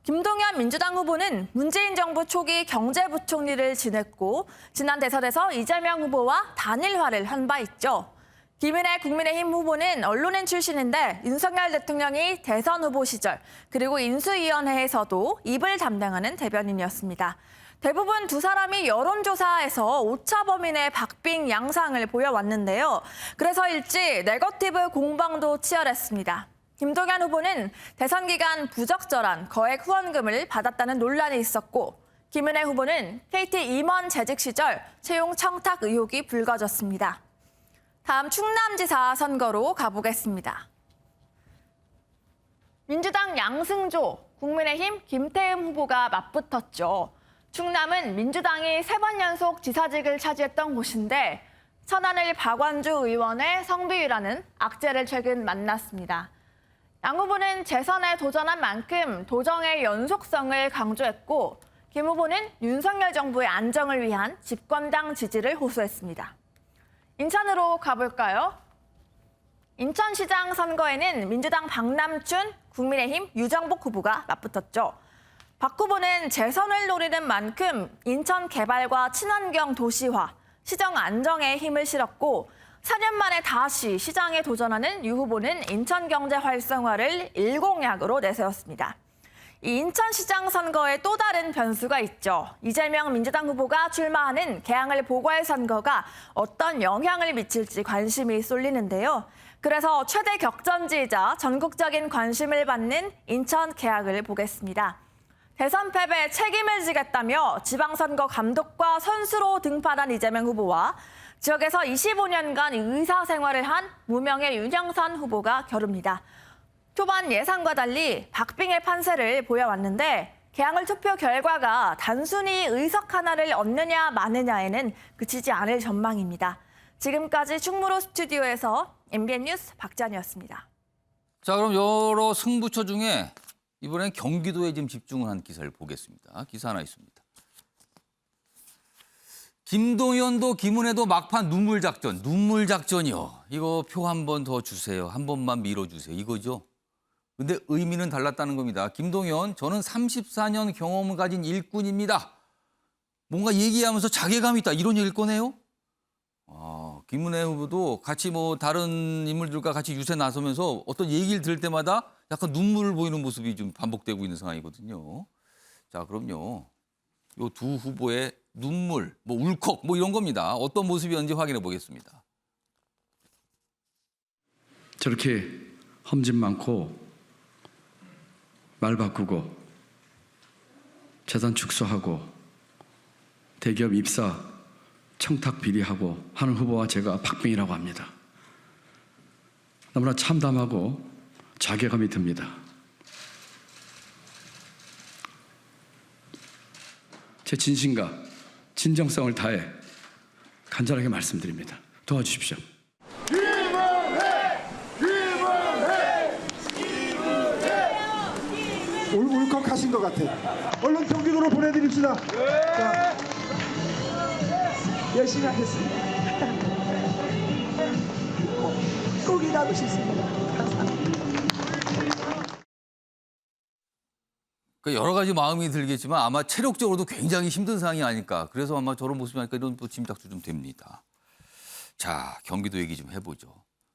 김동연 민주당 후보는 문재인 정부 초기 경제부총리를 지냈고 지난 대선에서 이재명 후보와 단일화를 한 바 있죠. 김은혜 국민의힘 후보는 언론인 출신인데 윤석열 대통령이 대선 후보 시절 그리고 인수위원회에서도 입을 담당하는 대변인이었습니다. 대부분 두 사람이 여론조사에서 오차범위 박빙 양상을 보여왔는데요. 그래서일지 네거티브 공방도 치열했습니다. 김동연 후보는 대선 기간 부적절한 거액 후원금을 받았다는 논란이 있었고 김은혜 후보는 KT 임원 재직 시절 채용 청탁 의혹이 불거졌습니다. 다음 충남지사 선거로 가보겠습니다. 민주당 양승조, 국민의힘 김태흠 후보가 맞붙었죠. 충남은 민주당이 3번 연속 지사직을 차지했던 곳인데 천안을 박완주 의원의 성비위라는 악재를 최근 만났습니다. 양 후보는 재선에 도전한 만큼 도정의 연속성을 강조했고 김 후보는 윤석열 정부의 안정을 위한 집권당 지지를 호소했습니다. 인천으로 가볼까요? 인천시장 선거에는 민주당 박남춘, 국민의힘 유정복 후보가 맞붙었죠. 박 후보는 재선을 노리는 만큼 인천 개발과 친환경 도시화, 시정 안정에 힘을 실었고 4년 만에 다시 시장에 도전하는 유 후보는 인천 경제 활성화를 일공약으로 내세웠습니다. 이 인천시장 선거에 또 다른 변수가 있죠. 이재명 민주당 후보가 출마하는 개항을 보궐선거가 어떤 영향을 미칠지 관심이 쏠리는데요. 그래서 최대 격전지이자 전국적인 관심을 받는 인천 개항을 보겠습니다. 대선 패배에 책임을 지겠다며 지방선거 감독과 선수로 등판한 이재명 후보와 지역에서 25년간 의사 생활을 한 무명의 윤영선 후보가 겨룹니다. 초반 예상과 달리 박빙의 판세를 보여왔는데 개항을 투표 결과가 단순히 의석 하나를 얻느냐 마느냐에는 그치지 않을 전망입니다. 지금까지 충무로 스튜디오에서 MBN 뉴스 박찬이었습니다. 자, 그럼 여러 승부처 중에 이번엔 경기도에 지금 집중을 한 기사를 보겠습니다. 기사 하나 있습니다. 김동연도 김은혜도 막판 눈물 작전이요. 이거 표 한 번 더 주세요. 한 번만 밀어주세요. 이거죠. 근데 의미는 달랐다는 겁니다. 김동연, 저는 34년 경험을 가진 일꾼입니다. 뭔가 얘기하면서 자괴감이 있다. 이런 얘기일 거네요. 김은혜 후보도 같이 다른 인물들과 같이 유세 나서면서 어떤 얘기를 들을 때마다 약간 눈물을 보이는 모습이 좀 반복되고 있는 상황이거든요. 자, 그럼요. 이 두 후보의 눈물, 울컥, 이런 겁니다. 어떤 모습이었는지 확인해 보겠습니다. 저렇게 험진 많고 말 바꾸고 재산 축소하고 대기업 입사 청탁 비리하고 하는 후보와 제가 박빙이라고 합니다. 너무나 참담하고 자괴감이 듭니다. 제 진심과 진정성을 다해 간절하게 말씀드립니다. 도와주십시오. 울컥하신 것 같아. 얼른 경기도로 보내드립시다. 자, 열심히 하겠습니다. 꼭 일하고 싶습니다. 감사합니다. 그 여러 가지 마음이 들겠지만 아마 체력적으로도 굉장히 힘든 상황이 아닐까. 그래서 아마 저런 모습이 아닐까 이런 또 짐작도 좀 됩니다. 자, 경기도 얘기 좀 해보죠.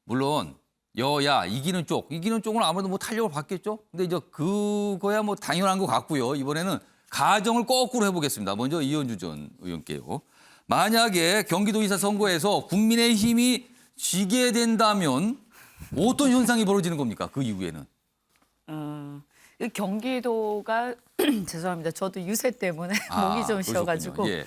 물론 여야 이기는 쪽은 아무래도 뭐 탄력을 받겠죠. 근데 이제 그거야 뭐 당연한 것 같고요. 이번에는 가정을 거꾸로 해보겠습니다. 먼저 이현주 전 의원께요. 만약에 경기도지사 선거에서 국민의힘이 지게 된다면 어떤 현상이 벌어지는 겁니까? 그 이후에는. 경기도가 죄송합니다. 저도 유세 때문에 목이 좀 쉬어가지고 예.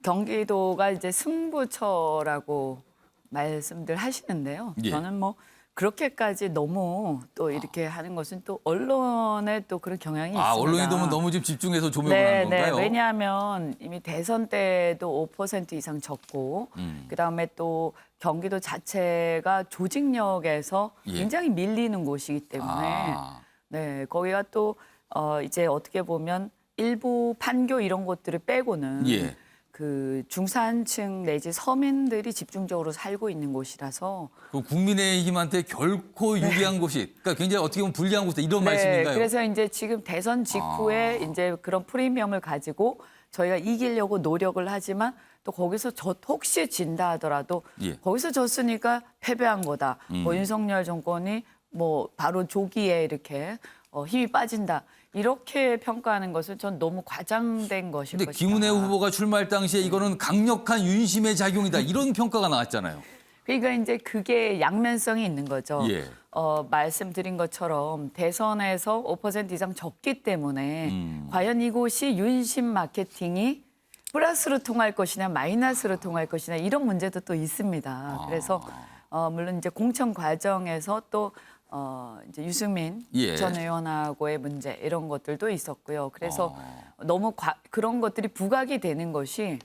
경기도가 이제 승부처라고 말씀들 하시는데요. 예. 저는 뭐 그렇게까지 너무 또 이렇게 하는 것은 또 언론에 또 그런 경향이 있습니다. 언론이 너무 지금 집중해서 조명을 네, 하는 건가요? 네. 왜냐하면 이미 대선 때도 5% 이상 졌고 그다음에 또 경기도 자체가 조직력에서 예. 굉장히 밀리는 곳이기 때문에 네, 거기가 또 이제 어떻게 보면 일부 판교 이런 것들을 빼고는 예. 그 중산층 내지 서민들이 집중적으로 살고 있는 곳이라서 그 국민의힘한테 결코 유리한 곳이, 그러니까 굉장히 어떻게 보면 불리한 곳이다 이런 네, 말씀인가요? 그래서 이제 지금 대선 직후에 이제 그런 프리미엄을 가지고 저희가 이기려고 노력을 하지만 또 거기서 혹시 진다 하더라도 예. 거기서 졌으니까 패배한 거다. 뭐 윤석열 정권이 뭐 바로 조기에 이렇게 힘이 빠진다. 이렇게 평가하는 것은 전 너무 과장된 것일 근데 것이다. 김은혜 후보가 출마할 당시에 이거는 강력한 윤심의 작용이다 이런 평가가 나왔잖아요. 그러니까 이제 그게 양면성이 있는 거죠. 예. 말씀드린 것처럼 대선에서 5% 이상 적기 때문에 과연 이곳이 윤심 마케팅이 플러스로 통할 것이냐 마이너스로 통할 것이냐 이런 문제도 또 있습니다. 그래서 물론 이제 공천 과정에서 또 이제 유승민 예. 전 의원하고의 문제 이런 것들도 있었고요. 그래서 너무 그런 것들이 부각이 되는 것이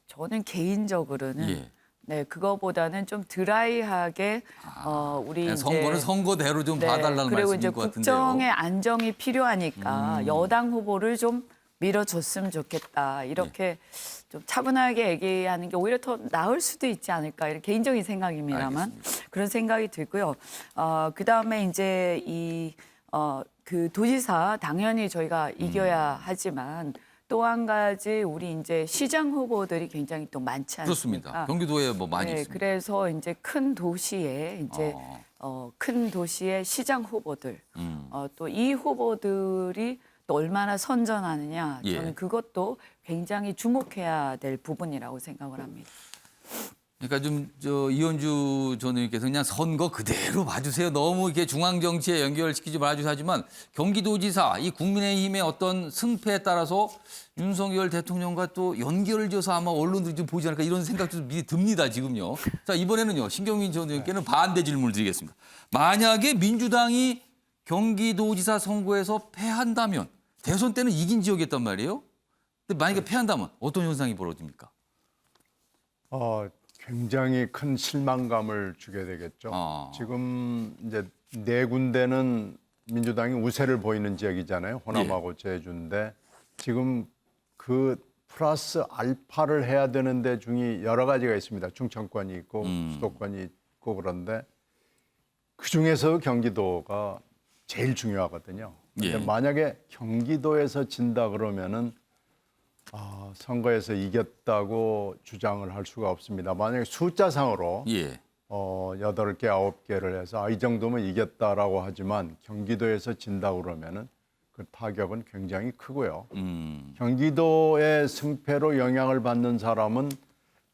저는 개인적으로는 예. 네 그거보다는 좀 드라이하게 우리 이제 선거는 선거대로 좀 봐달라는 그리고 말씀인 이제 것 같은데요. 국정의 안정이 필요하니까 여당 후보를 좀 밀어줬으면 좋겠다 이렇게 좀 차분하게 얘기하는 게 오히려 더 나을 수도 있지 않을까 이런 개인적인 생각입니다만 그런 생각이 들고요. 그다음에 이제 그 도지사 당연히 저희가 이겨야 하지만 또 한 가지 우리 이제 시장 후보들이 굉장히 또 많지 않습니까? 그렇습니다. 경기도에 뭐 많이 네, 있습니다. 그래서 이제 큰 도시에 이제 큰 도시의 시장 후보들 또 이 후보들이 또 얼마나 선전하느냐 예. 저는 그것도 굉장히 주목해야 될 부분이라고 생각을 합니다. 그러니까 좀 이현주 전 의원께서 그냥 선거 그대로 봐주세요. 너무 이렇게 중앙 정치에 연결시키지 말아주세요 하지만 경기도지사 이 국민의힘의 어떤 승패에 따라서 윤석열 대통령과 또 연결을 지어서 아마 언론들이 좀 보지 않을까 이런 생각도 좀 미리 듭니다 지금요. 자 이번에는요 신경민 전 의원께는 반대 질문을 드리겠습니다. 만약에 민주당이 경기도지사 선거에서 패한다면 대선 때는 이긴 지역이었단 말이에요. 근데 만약에 패한다면 어떤 현상이 벌어집니까? 굉장히 큰 실망감을 주게 되겠죠. 지금 이제 네 군데는 민주당이 우세를 보이는 지역이잖아요. 호남하고 제주인데 지금 그 플러스 알파를 해야 되는 데 중에 여러 가지가 있습니다. 충청권이 있고 수도권이 있고 그런데 그중에서 경기도가 제일 중요하거든요. 근데 만약에 경기도에서 진다 그러면은 선거에서 이겼다고 주장을 할 수가 없습니다. 만약에 숫자상으로 8개, 9개를 해서 이 정도면 이겼다라고 하지만 경기도에서 진다 그러면은 그 타격은 굉장히 크고요. 경기도의 승패로 영향을 받는 사람은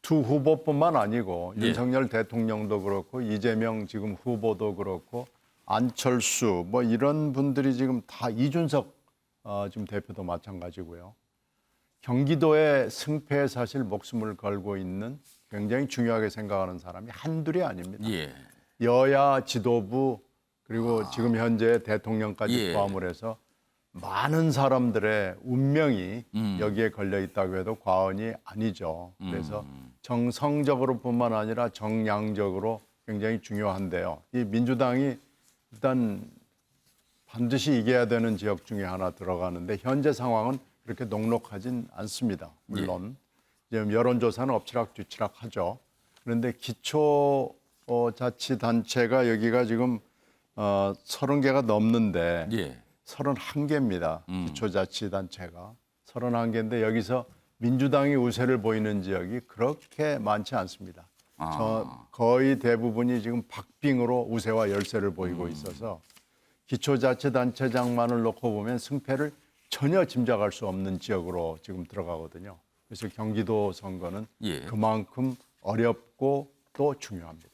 두 후보뿐만 아니고 윤석열 대통령도 그렇고 이재명 지금 후보도 그렇고 안철수 뭐 이런 분들이 지금 다 이준석 지금 대표도 마찬가지고요. 경기도의 승패에 사실 목숨을 걸고 있는 굉장히 중요하게 생각하는 사람이 한둘이 아닙니다. 여야 지도부 그리고 지금 현재 대통령까지 포함을 해서 많은 사람들의 운명이 여기에 걸려 있다고 해도 과언이 아니죠. 그래서 정성적으로뿐만 아니라 정량적으로 굉장히 중요한데요. 이 민주당이 일단 반드시 이겨야 되는 지역 중에 하나 들어가는데 현재 상황은 그렇게 녹록하진 않습니다. 물론 지금 여론조사는 엎치락뒤치락 하죠. 그런데 기초자치단체가 여기가 지금 30개가 넘는데 31개입니다. 기초자치단체가 31개인데 여기서 민주당이 우세를 보이는 지역이 그렇게 많지 않습니다. 거의 대부분이 지금 박빙으로 우세와 열세를 보이고 있어서 기초자치단체장만을 놓고 보면 승패를 전혀 짐작할 수 없는 지역으로 지금 들어가거든요. 그래서 경기도 선거는 그만큼 어렵고 또 중요합니다.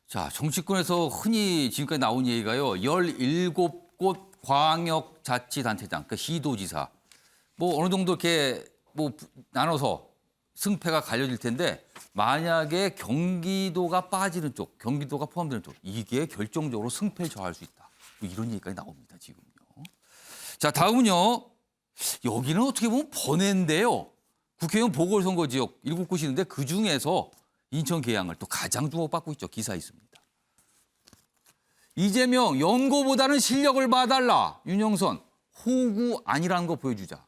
자, 정치권에서 흔히 지금까지 나온 얘기가요. 17곳 광역자치단체장, 그러니까 시도지사. 뭐 어느 정도 이렇게 뭐 나눠서 승패가 갈려질 텐데 만약에 경기도가 빠지는 쪽, 경기도가 포함되는 쪽, 이게 결정적으로 승패를 정할 수 있다. 뭐 이런 얘기까지 나옵니다, 지금요. 자, 다음은요. 여기는 어떻게 보면 번외인데요. 국회의원 보궐선거 지역 7곳이 있는데 그중에서 인천 계양을 또 가장 주목받고 있죠. 기사에 있습니다. 이재명 연고보다는 실력을 봐달라. 윤영선 호구 아니라는 거 보여주자.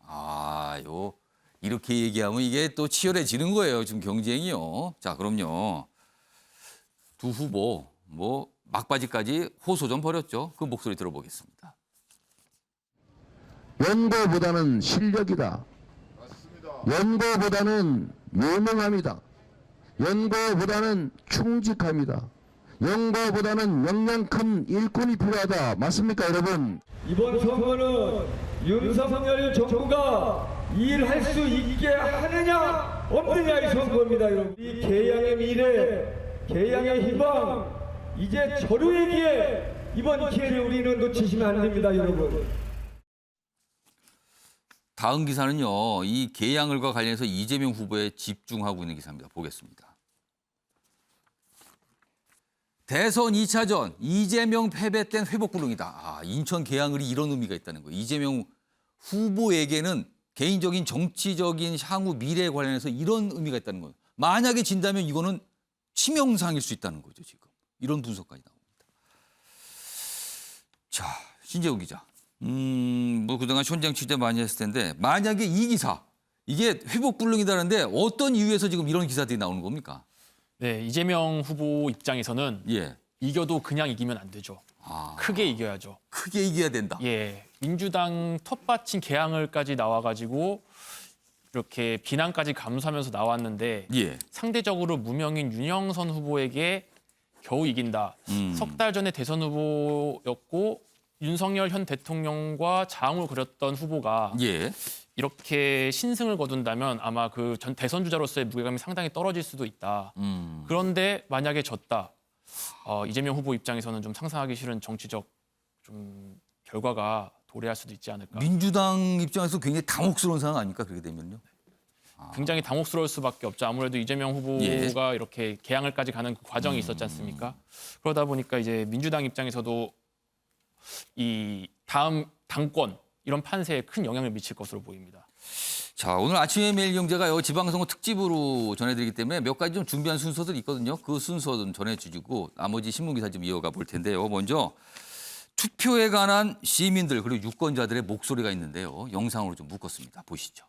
이렇게 얘기하면 이게 또 치열해지는 거예요. 지금 경쟁이요. 자, 그럼요. 두 후보 뭐 막바지까지 호소좀 벌였죠. 그 목소리 들어보겠습니다. 연고보다는 실력이다. 연고보다는 유능함이다. 연고보다는 충직함이다. 연고보다는 역량 큰 일꾼이 필요하다. 맞습니까, 여러분? 이번 선거는 윤석열 정부가 일할 수 있게 하느냐 없느냐의 선거입니다, 여러분. 이 계양의 미래, 계양의 희망, 이제 저루이기에 이번 기회를 우리는 놓치시면 안 됩니다, 여러분. 다음 기사는요. 이 계양을과 관련해서 이재명 후보에 집중하고 있는 기사입니다. 보겠습니다. 대선 2차전 이재명 패배 땐 회복불능이다. 인천 계양을이 이런 의미가 있다는 거예요. 이재명 후보에게는 개인적인 정치적인 향후 미래에 관련해서 이런 의미가 있다는 거예요. 만약에 진다면 이거는 치명상일 수 있다는 거죠. 지금 이런 분석까지 나옵니다. 자, 신재우 기자. 뭐 그동안 현장 취재 많이 했을 텐데 만약에 이 기사 이게 회복불능이다는데 어떤 이유에서 지금 이런 기사들이 나오는 겁니까? 네, 이재명 후보 입장에서는 이겨도 그냥 이기면 안 되죠. 크게 이겨야죠. 크게 이겨야 된다. 예, 민주당 텃밭인 계양을까지 나와가지고 이렇게 비난까지 감수하면서 나왔는데 상대적으로 무명인 윤영선 후보에게 겨우 이긴다. 석 달 전에 대선 후보였고 윤석열 현 대통령과 장을 그렸던 후보가 이렇게 신승을 거둔다면 아마 그 전 대선 주자로서의 무게감이 상당히 떨어질 수도 있다. 그런데 만약에 졌다. 이재명 후보 입장에서는 좀 상상하기 싫은 정치적 좀 결과가 도래할 수도 있지 않을까. 민주당 입장에서 굉장히 당혹스러운 상황 아닙니까? 그렇게 되면요. 굉장히 당혹스러울 수밖에 없죠. 아무래도 이재명 후보가 이렇게 계양을까지 가는 그 과정이 있었지 않습니까? 그러다 보니까 이제 민주당 입장에서도 이 다음 당권 이런 판세에 큰 영향을 미칠 것으로 보입니다. 자, 오늘 아침에 매일경제가요 지방선거 특집으로 전해드리기 때문에 몇 가지 좀 준비한 순서들이 있거든요. 그 순서 좀 전해주시고 나머지 신문기사 좀 이어가 볼 텐데요. 먼저 투표에 관한 시민들 그리고 유권자들의 목소리가 있는데요. 영상으로 좀 묶었습니다. 보시죠.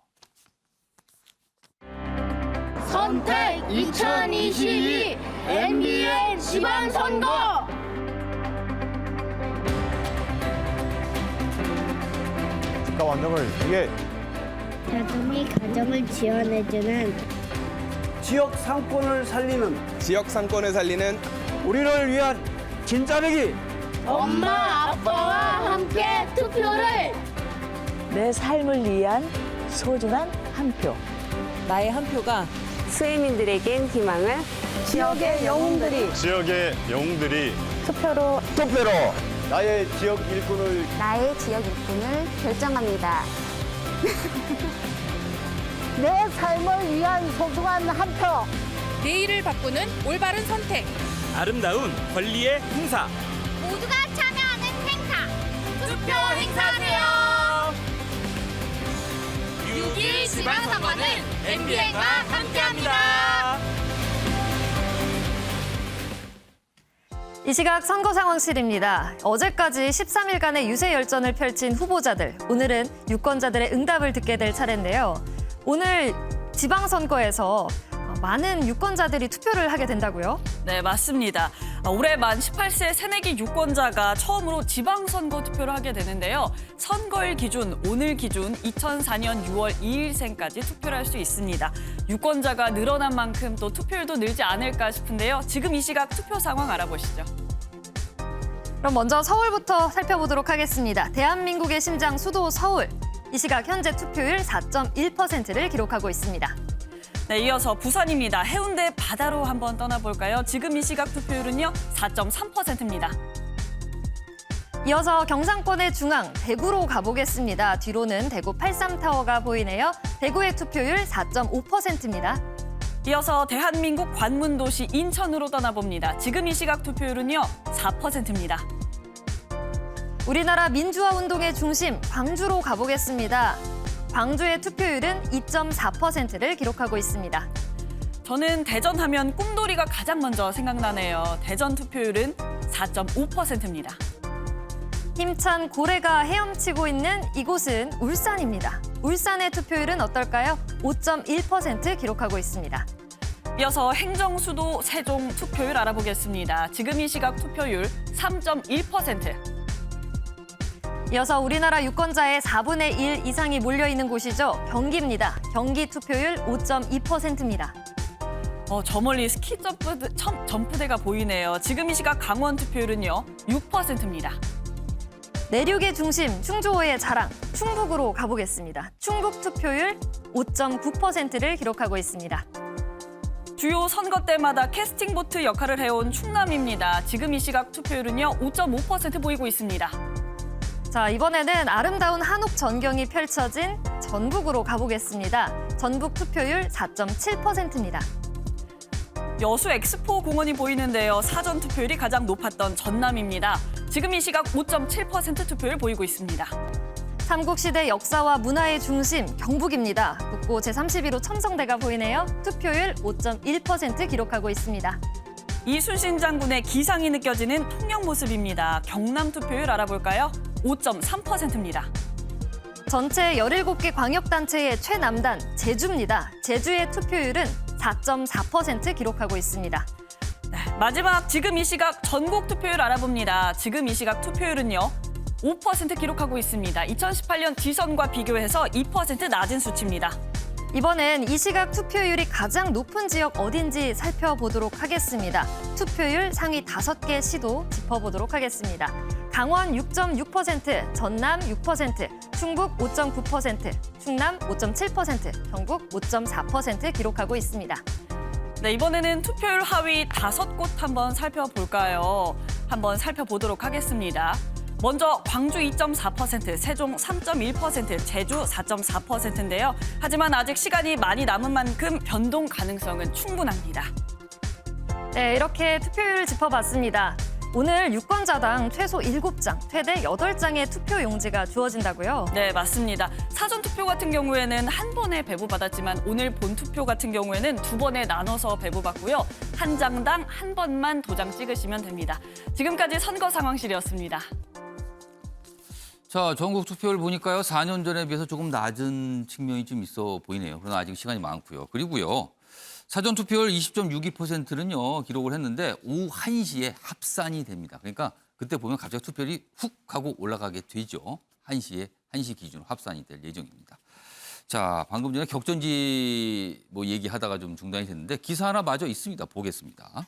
선택 2022 MBN 지방선거. 국가 완성을 위해 자동이 가정을 지원해주는 지역 상권을 살리는 우리를 위한 진짜배기 엄마 아빠와 함께 투표를 내 삶을 위한 소중한 한 표. 나의 한 표가 수혜민들에겐 희망을 지역의 영웅들이 투표로 나의 지역 일꾼을 결정합니다. 내 삶을 위한 소중한 한 표. 내일을 바꾸는 올바른 선택. 아름다운 권리의 행사 모두가 참여하는 행사 투표 행사하세요. 6.1 지방선거는 MBN과 함께합니다. 이 시각 선거 상황실입니다. 어제까지 13일간의 유세 열전을 펼친 후보자들. 오늘은 유권자들의 응답을 듣게 될 차례인데요. 오늘 지방선거에서 많은 유권자들이 투표를 하게 된다고요? 네, 맞습니다. 올해 만 18세 새내기 유권자가 처음으로 지방선거 투표를 하게 되는데요. 선거일 기준, 오늘 기준 2004년 6월 2일생까지 투표를 할 수 있습니다. 유권자가 늘어난 만큼 또 투표율도 늘지 않을까 싶은데요. 지금 이 시각 투표 상황 알아보시죠. 그럼 먼저 서울부터 살펴보도록 하겠습니다. 대한민국의 심장 수도 서울. 이 시각 현재 투표율 4.1%를 기록하고 있습니다. 네, 이어서 부산입니다. 해운대 바다로 한번 떠나볼까요? 지금 이 시각 투표율은요, 4.3%입니다. 이어서 경상권의 중앙, 대구로 가보겠습니다. 뒤로는 대구 83타워가 보이네요. 대구의 투표율 4.5%입니다. 이어서 대한민국 관문도시 인천으로 떠나봅니다. 지금 이 시각 투표율은요, 4%입니다. 우리나라 민주화 운동의 중심, 광주로 가보겠습니다. 광주의 투표율은 2.4%를 기록하고 있습니다. 저는 대전 하면 꿈돌이가 가장 먼저 생각나네요. 대전 투표율은 4.5%입니다. 힘찬 고래가 헤엄치고 있는 이곳은 울산입니다. 울산의 투표율은 어떨까요? 5.1% 기록하고 있습니다. 이어서 행정수도 세종 투표율 알아보겠습니다. 지금 이 시각 투표율 3.1%. 이어서 우리나라 유권자의 4분의 1 이상이 몰려있는 곳이죠. 경기입니다. 경기 투표율 5.2%입니다. 저 멀리 스키 점프대가 보이네요. 지금 이 시각 강원 투표율은요, 6%입니다. 내륙의 중심, 충주호의 자랑, 충북으로 가보겠습니다. 충북 투표율 5.9%를 기록하고 있습니다. 주요 선거 때마다 캐스팅보트 역할을 해온 충남입니다. 지금 이 시각 투표율은요, 5.5% 보이고 있습니다. 자, 이번에는 아름다운 한옥 전경이 펼쳐진 전북으로 가보겠습니다. 전북 투표율 4.7%입니다. 여수 엑스포 공원이 보이는데요. 사전 투표율이 가장 높았던 전남입니다. 지금 이 시각 5.7% 투표율 보이고 있습니다. 삼국시대 역사와 문화의 중심, 경북입니다. 국보 제31호 첨성대가 보이네요. 투표율 5.1% 기록하고 있습니다. 이순신 장군의 기상이 느껴지는 통영 모습입니다. 경남 투표율 알아볼까요? 5.3%입니다. 전체 17개 광역단체의 최남단, 제주입니다. 제주의 투표율은 4.4% 기록하고 있습니다. 네, 마지막 지금 이 시각 전국 투표율 알아봅니다. 지금 이 시각 투표율은요, 5% 기록하고 있습니다. 2018년 지선과 비교해서 2% 낮은 수치입니다. 이번엔 이 시각 투표율이 가장 높은 지역 어딘지 살펴보도록 하겠습니다. 투표율 상위 5개 시도 짚어보도록 하겠습니다. 강원 6.6%, 전남 6%, 충북 5.9%, 충남 5.7%, 경북 5.4% 기록하고 있습니다. 네, 이번에는 투표율 하위 5곳 한번 살펴볼까요? 한번 살펴보도록 하겠습니다. 먼저 광주 2.4%, 세종 3.1%, 제주 4.4%인데요. 하지만 아직 시간이 많이 남은 만큼 변동 가능성은 충분합니다. 네, 이렇게 투표율을 짚어봤습니다. 오늘 유권자당 최소 7장, 최대 8장의 투표 용지가 주어진다고요? 네, 맞습니다. 사전 투표 같은 경우에는 한 번에 배부받았지만 오늘 본투표 같은 경우에는 2번에 나눠서 배부받고요. 한 장당 한 번만 도장 찍으시면 됩니다. 지금까지 선거 상황실이었습니다. 자, 전국 투표율 보니까요. 4년 전에 비해서 조금 낮은 측면이 좀 있어 보이네요. 그러나 아직 시간이 많고요. 그리고요. 사전 투표율 20.62%는요. 기록을 했는데 오후 1시에 합산이 됩니다. 그러니까 그때 보면 갑자기 투표율이 훅 하고 올라가게 되죠. 1시 기준으로 합산이 될 예정입니다. 자, 방금 전에 격전지 뭐 얘기하다가 좀 중단이 됐는데 기사 하나 마저 있습니다. 보겠습니다.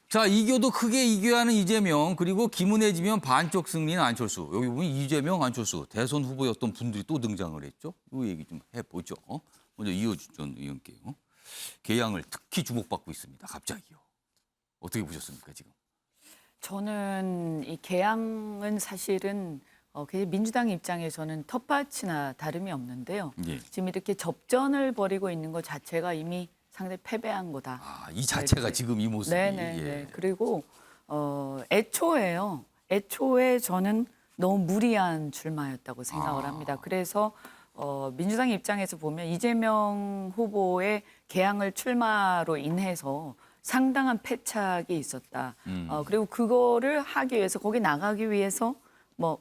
자, 이겨도 크게 이겨야 하는 이재명, 그리고 김은혜 지면 반쪽 승리는 안철수. 여기 보면 이재명, 안철수, 대선 후보였던 분들이 또 등장을 했죠. 이 얘기 좀 해보죠. 먼저 이호주 전 의원께요. 개항을 특히 주목받고 있습니다. 갑자기요. 어떻게 보셨습니까, 지금? 저는 이 개항은 사실은 민주당 입장에서는 텃밭이나 다름이 없는데요. 예. 지금 이렇게 접전을 벌이고 있는 것 자체가 이미 상당히 패배한 거다. 이 자체가 지금 이 모습이. 네네. 예. 그리고 애초에 저는 너무 무리한 출마였다고 생각을 합니다. 그래서 민주당 입장에서 보면 이재명 후보의 개항을 출마로 인해서 상당한 패착이 있었다. 그리고 그거를 하기 위해서 거기 나가기 위해서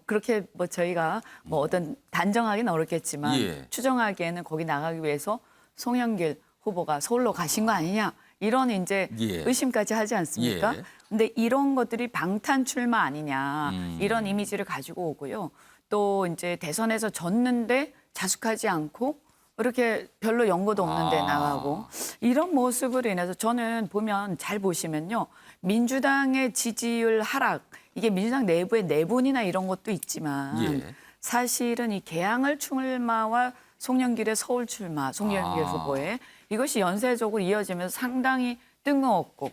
그렇게 저희가 어떤 단정하기는 어렵겠지만 예. 추정하기에는 거기 나가기 위해서 송영길 후보가 서울로 가신 거 아니냐 이런 이제 예. 의심까지 하지 않습니까? 예. 근데 이런 것들이 방탄 출마 아니냐 이런 이미지를 가지고 오고요. 또 이제 대선에서 졌는데 자숙하지 않고 이렇게 별로 연고도 없는데 나가고 이런 모습으로 인해서 저는 보면 잘 보시면요. 민주당의 지지율 하락 이게 민주당 내부의 내분이나 이런 것도 있지만 예. 사실은 이 개항을 출마와 송영길의 서울 출마, 송영길 후보의 이것이 연쇄적으로 이어지면서 상당히 뜬금없고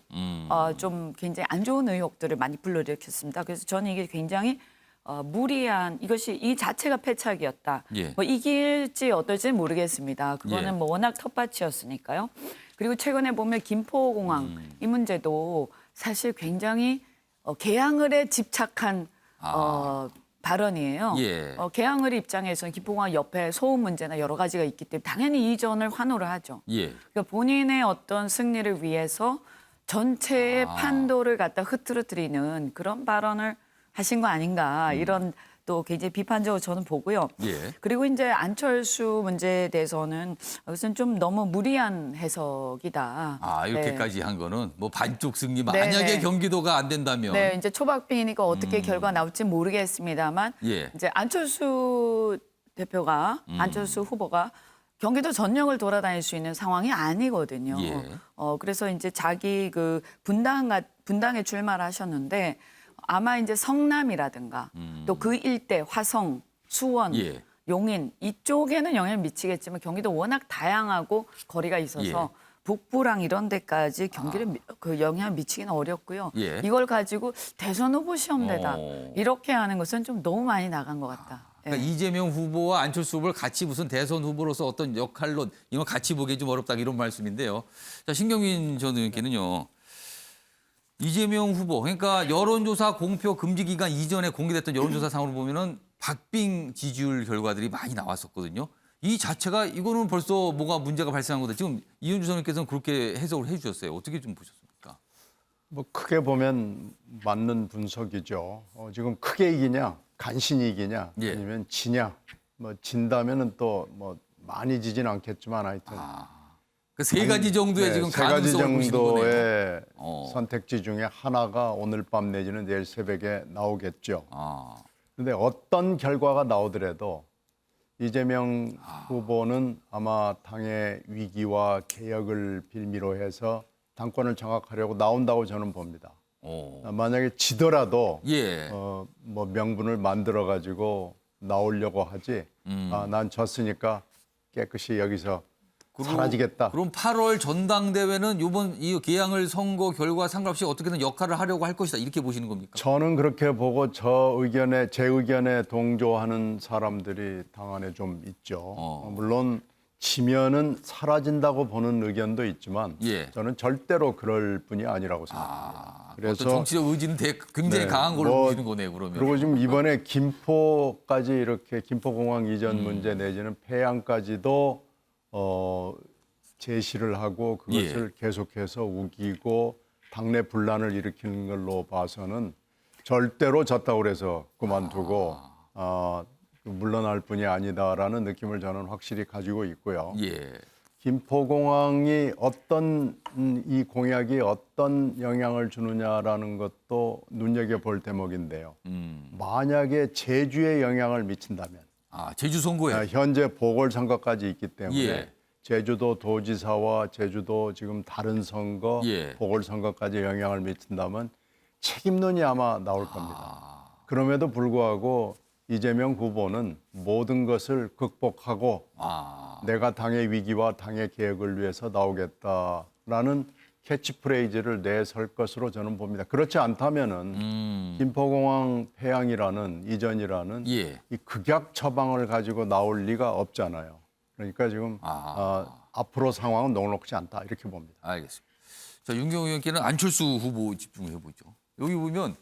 좀 굉장히 안 좋은 의혹들을 많이 불러일으켰습니다. 그래서 저는 이게 굉장히 무리한 이것이 이 자체가 패착이었다. 예. 뭐 이길지 어떨지는 모르겠습니다. 그거는 예. 뭐 워낙 텃밭이었으니까요. 그리고 최근에 보면 김포공항 이 문제도 사실 굉장히 개항을에 집착한 발언이에요. 예. 개항을 입장에서는 김포공항 옆에 소음 문제나 여러 가지가 있기 때문에 당연히 이전을 환호를 하죠. 예. 그러니까 본인의 어떤 승리를 위해서 전체의 판도를 갖다 흐트러뜨리는 그런 발언을 하신 거 아닌가 이런 또 굉장히 비판적으로 저는 보고요. 예. 그리고 이제 안철수 문제에 대해서는 이것은 좀 너무 무리한 해석이다. 이렇게까지 한 거는 뭐 반쪽 승리 네, 만약에 네. 경기도가 안 된다면 네, 이제 초박빙이니까 어떻게 결과 나올지 모르겠습니다만 예. 이제 안철수 대표가 안철수 후보가 경기도 전역을 돌아다닐 수 있는 상황이 아니거든요. 예. 그래서 이제 자기 그 분당에 출마를 하셨는데 아마 이제 성남이라든가 또 그 일대 화성, 수원, 예. 용인 이쪽에는 영향을 미치겠지만 경기도 워낙 다양하고 거리가 있어서 북부랑 이런 데까지 경기를 그 영향을 미치기는 어렵고요. 예. 이걸 가지고 대선 후보 시험대다 이렇게 하는 것은 좀 너무 많이 나간 것 같다. 그러니까 이재명 후보와 안철수 후보를 같이 무슨 대선 후보로서 어떤 역할로 이걸 같이 보기 좀 어렵다 이런 말씀인데요. 자, 신경민 전 의원께는요. 이재명 후보 그러니까 여론조사 공표 금지 기간 이전에 공개됐던 여론조사상으로 보면은 박빙 지지율 결과들이 많이 나왔었거든요. 이 자체가 이거는 벌써 뭐가 문제가 발생한 거다. 지금 이현주 선생님께서는 그렇게 해석을 해주셨어요. 어떻게 좀 보셨습니까? 뭐 크게 보면 맞는 분석이죠. 지금 크게 이기냐, 간신히 이기냐, 예. 아니면 지냐. 뭐 진다면은 또 뭐 많이 지진 않겠지만 하여튼. 그 세 가지 정도의 지금 세 가지 가능성을 보시는 정도의 거네요. 선택지 중에 하나가 오늘 밤 내지는 내일 새벽에 나오겠죠. 그런데 어떤 결과가 나오더라도 이재명 후보는 아마 당의 위기와 개혁을 빌미로 해서 당권을 장악하려고 나온다고 저는 봅니다. 만약에 지더라도 뭐 명분을 만들어 가지고 나오려고 하지. 난 졌으니까 깨끗이 여기서 사라지겠다. 그럼 8월 전당대회는 이번 이 개항을 선거 결과 상관없이 어떻게든 역할을 하려고 할 것이다 이렇게 보시는 겁니까? 저는 그렇게 보고 제 의견에 동조하는 사람들이 당 안에 좀 있죠. 물론 지면은 사라진다고 보는 의견도 있지만 저는 절대로 그럴 뿐이 아니라고 생각합니다. 그래서 정치적 의지는 굉장히 강한 걸로 보시는 거네요. 그러면. 그리고 지금 이번에 김포까지 이렇게 김포공항 이전 문제 내지는 폐양까지도 제시를 하고 그것을 계속해서 우기고 당내 분란을 일으키는 걸로 봐서는 절대로 졌다고 그래서 그만두고 물러날 뿐이 아니다라는 느낌을 저는 확실히 가지고 있고요. 김포공항이 이 공약이 어떤 영향을 주느냐라는 것도 눈여겨볼 대목인데요. 만약에 제주에 영향을 미친다면 제주 선거에 현재 보궐선거까지 있기 때문에 제주도 도지사와 제주도 지금 다른 선거 보궐선거까지 영향을 미친다면 책임론이 아마 나올 겁니다. 그럼에도 불구하고 이재명 후보는 모든 것을 극복하고 내가 당의 위기와 당의 개혁을 위해서 나오겠다라는 캐치프레이즈를 내설 것으로 저는 봅니다. 그렇지 않다면은 김포공항 폐항이라는 이전이라는 이 극약 처방을 가지고 나올 리가 없잖아요. 그러니까 지금 앞으로 상황은 녹록지 않다 이렇게 봅니다. 알겠습니다. 자, 윤경호 의원께는 안철수 후보 집중해 보죠. 여기 보면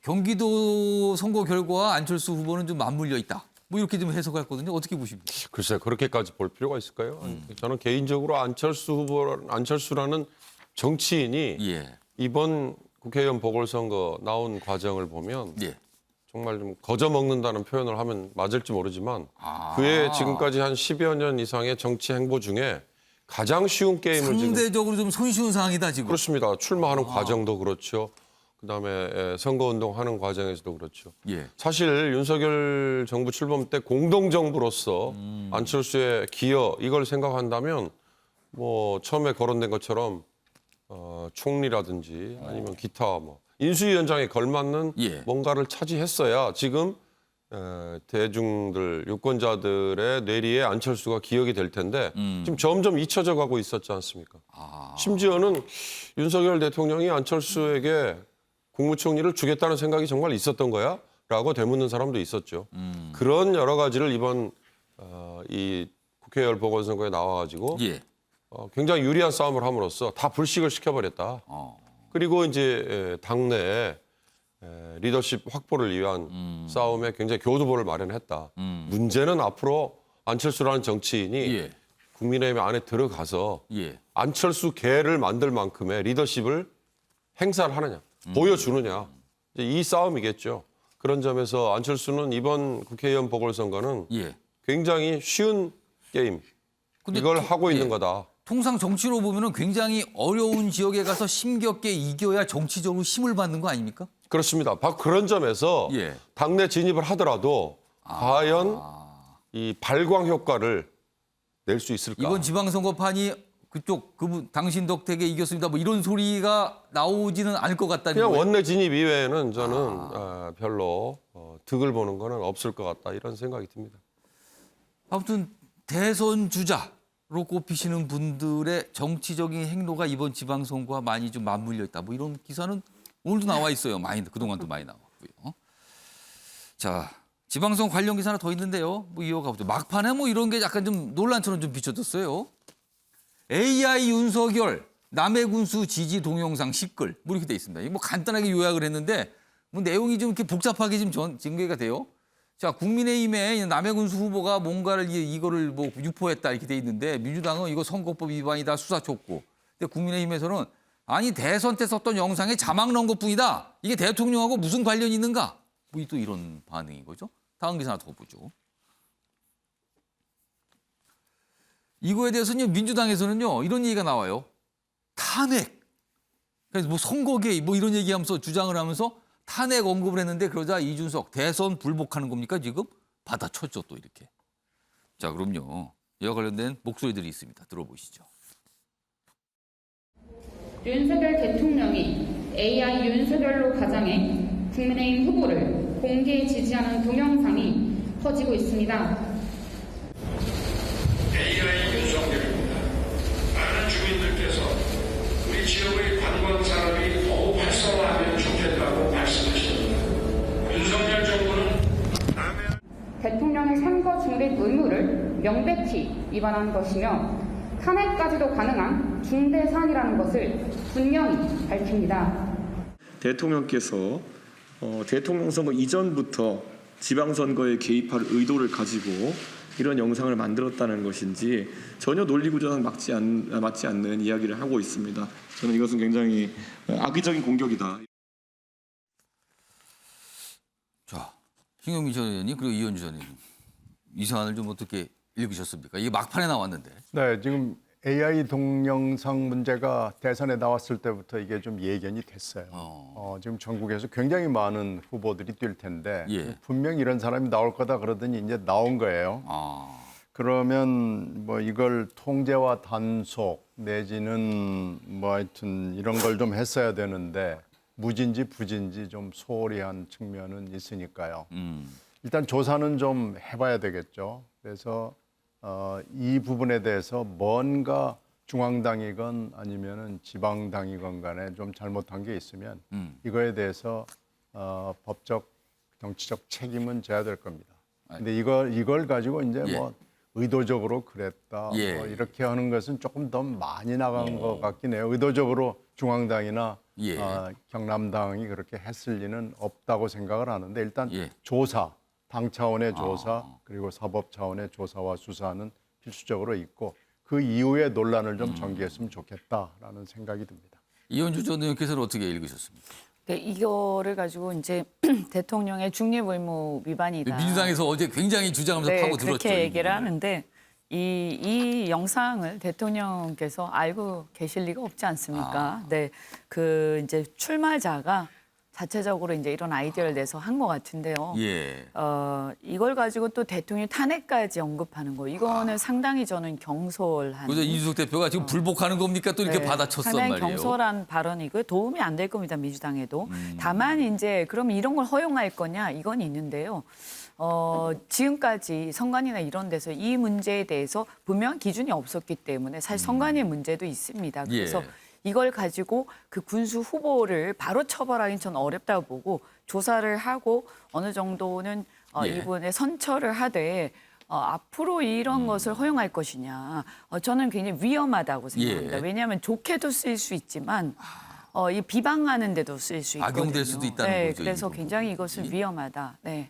경기도 선거 결과와 안철수 후보는 좀 맞물려 있다. 뭐 이렇게 좀 해석했거든요. 어떻게 보십니까? 글쎄 그렇게까지 볼 필요가 있을까요? 저는 개인적으로 안철수라는 정치인이 이번 국회의원 보궐선거 나온 과정을 보면 정말 좀 거저먹는다는 표현을 하면 맞을지 모르지만 그의 지금까지 한 10여 년 이상의 정치 행보 중에 가장 쉬운 게임을 상대적으로 좀 손쉬운 상황이다 지금. 그렇습니다. 출마하는 과정도 그렇죠. 그다음에 선거운동하는 과정에서도 그렇죠. 예. 사실 윤석열 정부 출범 때 공동정부로서 안철수의 기여 이걸 생각한다면 뭐 처음에 거론된 것처럼 총리라든지 아니면 기타 뭐 인수위원장에 걸맞는 뭔가를 차지했어야 지금 대중들 유권자들의 뇌리에 안철수가 기억이 될 텐데 지금 점점 잊혀져 가고 있었지 않습니까? 심지어는 윤석열 대통령이 안철수에게 국무총리를 주겠다는 생각이 정말 있었던 거야? 라고 되묻는 사람도 있었죠. 그런 여러 가지를 이번 이 국회의원 보궐선거에 나와가지고 굉장히 유리한 싸움을 함으로써 다 불식을 시켜버렸다. 그리고 이제 당내에 리더십 확보를 위한 싸움에 굉장히 교두보를 마련했다. 문제는 앞으로 안철수라는 정치인이 국민의힘 안에 들어가서 안철수 계를 만들 만큼의 리더십을 행사를 하느냐, 보여주느냐. 이 싸움이겠죠. 그런 점에서 안철수는 이번 국회의원 보궐선거는 굉장히 쉬운 게임, 이걸 하고 있는 거다. 통상 정치로 보면은 굉장히 어려운 지역에 가서 힘겹게 이겨야 정치적으로 힘을 받는 거 아닙니까? 그렇습니다. 그런 점에서 당내 진입을 하더라도 과연 이 발광 효과를 낼 수 있을까? 이번 지방선거판이 그쪽 그분 당신 덕택에 이겼습니다. 뭐 이런 소리가 나오지는 않을 것 같다는 그냥 거예요. 원내 진입 이외에는 저는 별로 득을 보는 거는 없을 것 같다 이런 생각이 듭니다. 아무튼 대선 주자로 꼽히시는 분들의 정치적인 행로가 이번 지방선거와 많이 좀 맞물려 있다. 뭐 이런 기사는 오늘도 나와 있어요. 많이 그동안도 많이 나왔고요. 자, 지방선거 관련 기사 하나 더 있는데요. 뭐 이어가 보죠. 막판에 뭐 이런 게 약간 좀 논란처럼 좀 비춰졌어요. AI 윤석열 남해군수 지지 동영상 시끌 뭐 이렇게 돼 있습니다. 이거 뭐 간단하게 요약을 했는데 뭐 내용이 좀 이렇게 복잡하게 지금 전개가 돼요. 자, 국민의힘의 남해군수 후보가 뭔가를 이거를 뭐 유포했다 이렇게 돼 있는데 민주당은 이거 선거법 위반이다 수사 촉구. 근데 국민의힘에서는 아니 대선 때 썼던 영상에 자막 넣은 것뿐이다. 이게 대통령하고 무슨 관련이 있는가? 뭐 또 이런 반응인 거죠. 다음 기사 하나 더 보죠. 이거에 대해서는 민주당에서는요 이런 얘기가 나와요. 탄핵. 그래서 뭐 선거개 뭐 이런 얘기하면서 주장을 하면서 탄핵 언급을 했는데 그러자 이준석 대선 불복하는 겁니까 지금? 받아쳤죠 또 이렇게. 자 그럼요. 이와 관련된 목소리들이 있습니다. 들어보시죠. 윤석열 대통령이 AI 윤석열로 가장해 국민의힘 후보를 공개 지지하는 동영상이 퍼지고 있습니다. AI 윤석열입니다. 많은 주민들께서 우리 지역의 관광 산업이 더욱 활성화하면 좋겠다고 말씀하십니다. 윤석열 정부는 대통령의 선거 중립 의무를 명백히 위반한 것이며 탄핵까지도 가능한 중대 사안이라는 것을 분명히 밝힙니다. 대통령께서 대통령 선거 이전부터 지방선거에 개입할 의도를 가지고 이런 영상을 만들었다는 것인지 전혀 논리구조랑 맞지 않는 이야기를 하고 있습니다. 저는 이것은 굉장히 악의적인 공격이다. 자, 신경민 전 의원님 그리고 이현주 전 의원님 이 사안을 좀 어떻게 읽으셨습니까? 이게 막판에 나왔는데. 네, 지금 AI 동영상 문제가 대선에 나왔을 때부터 이게 좀 예견이 됐어요. 지금 전국에서 굉장히 많은 후보들이 뛸 텐데 분명히 이런 사람이 나올 거다 그러더니 이제 나온 거예요. 그러면 뭐 이걸 통제와 단속 내지는 뭐 하여튼 이런 걸 좀 했어야 되는데 무진지 부진지 좀 소홀히 한 측면은 있으니까요. 일단 조사는 좀 해봐야 되겠죠. 그래서 이 부분에 대해서 뭔가 중앙당이건 아니면은 지방당이건 간에 좀 잘못한 게 있으면 이거에 대해서 법적, 정치적 책임은 져야 될 겁니다. 근데 이걸 가지고 이제 뭐 의도적으로 그랬다 뭐 이렇게 하는 것은 조금 더 많이 나간 것 같긴 해요. 의도적으로 중앙당이나 경남당이 그렇게 했을 리는 없다고 생각을 하는데 일단 조사, 당 차원의 조사 그리고 사법 차원의 조사와 수사는 필수적으로 있고 그 이후에 논란을 좀 전개했으면 좋겠다라는 생각이 듭니다. 이현주 전 의원께서는 어떻게 읽으셨습니까? 이거를 가지고 이제 대통령의 중립의무 위반이다. 민주당에서 어제 굉장히 주장하면서 네, 파고들었죠. 그렇게 얘기를 이분을. 하는데 이 영상을 대통령께서 알고 계실 리가 없지 않습니까? 네, 그 이제 출마자가 자체적으로 이제 이런 아이디어를 내서 한 것 같은데요. 예. 이걸 가지고 또 대통령 탄핵까지 언급하는 거, 이거는 상당히 저는 경솔한. 그래서 이준석 대표가 지금 불복하는 겁니까? 또 이렇게 네, 받아쳤단 상당히 말이에요. 경솔한 발언이고 도움이 안 될 겁니다, 민주당에도. 다만 이제 그럼 이런 걸 허용할 거냐, 이건 있는데요. 지금까지 선관위나 이런 데서 이 문제에 대해서 분명한 기준이 없었기 때문에 사실 선관위의 문제도 있습니다. 그래서 이걸 가지고 그 군수 후보를 바로 처벌하기는 저는 어렵다고 보고 조사를 하고 어느 정도는 이분의 선처를 하되 앞으로 이런 것을 허용할 것이냐. 저는 굉장히 위험하다고 생각합니다. 왜냐하면 좋게도 쓰일 수 있지만 이 비방하는 데도 쓰일 수 있거든요. 악용될 수도 있다는 네, 거죠. 그래서 굉장히 이것은 위험하다. 네.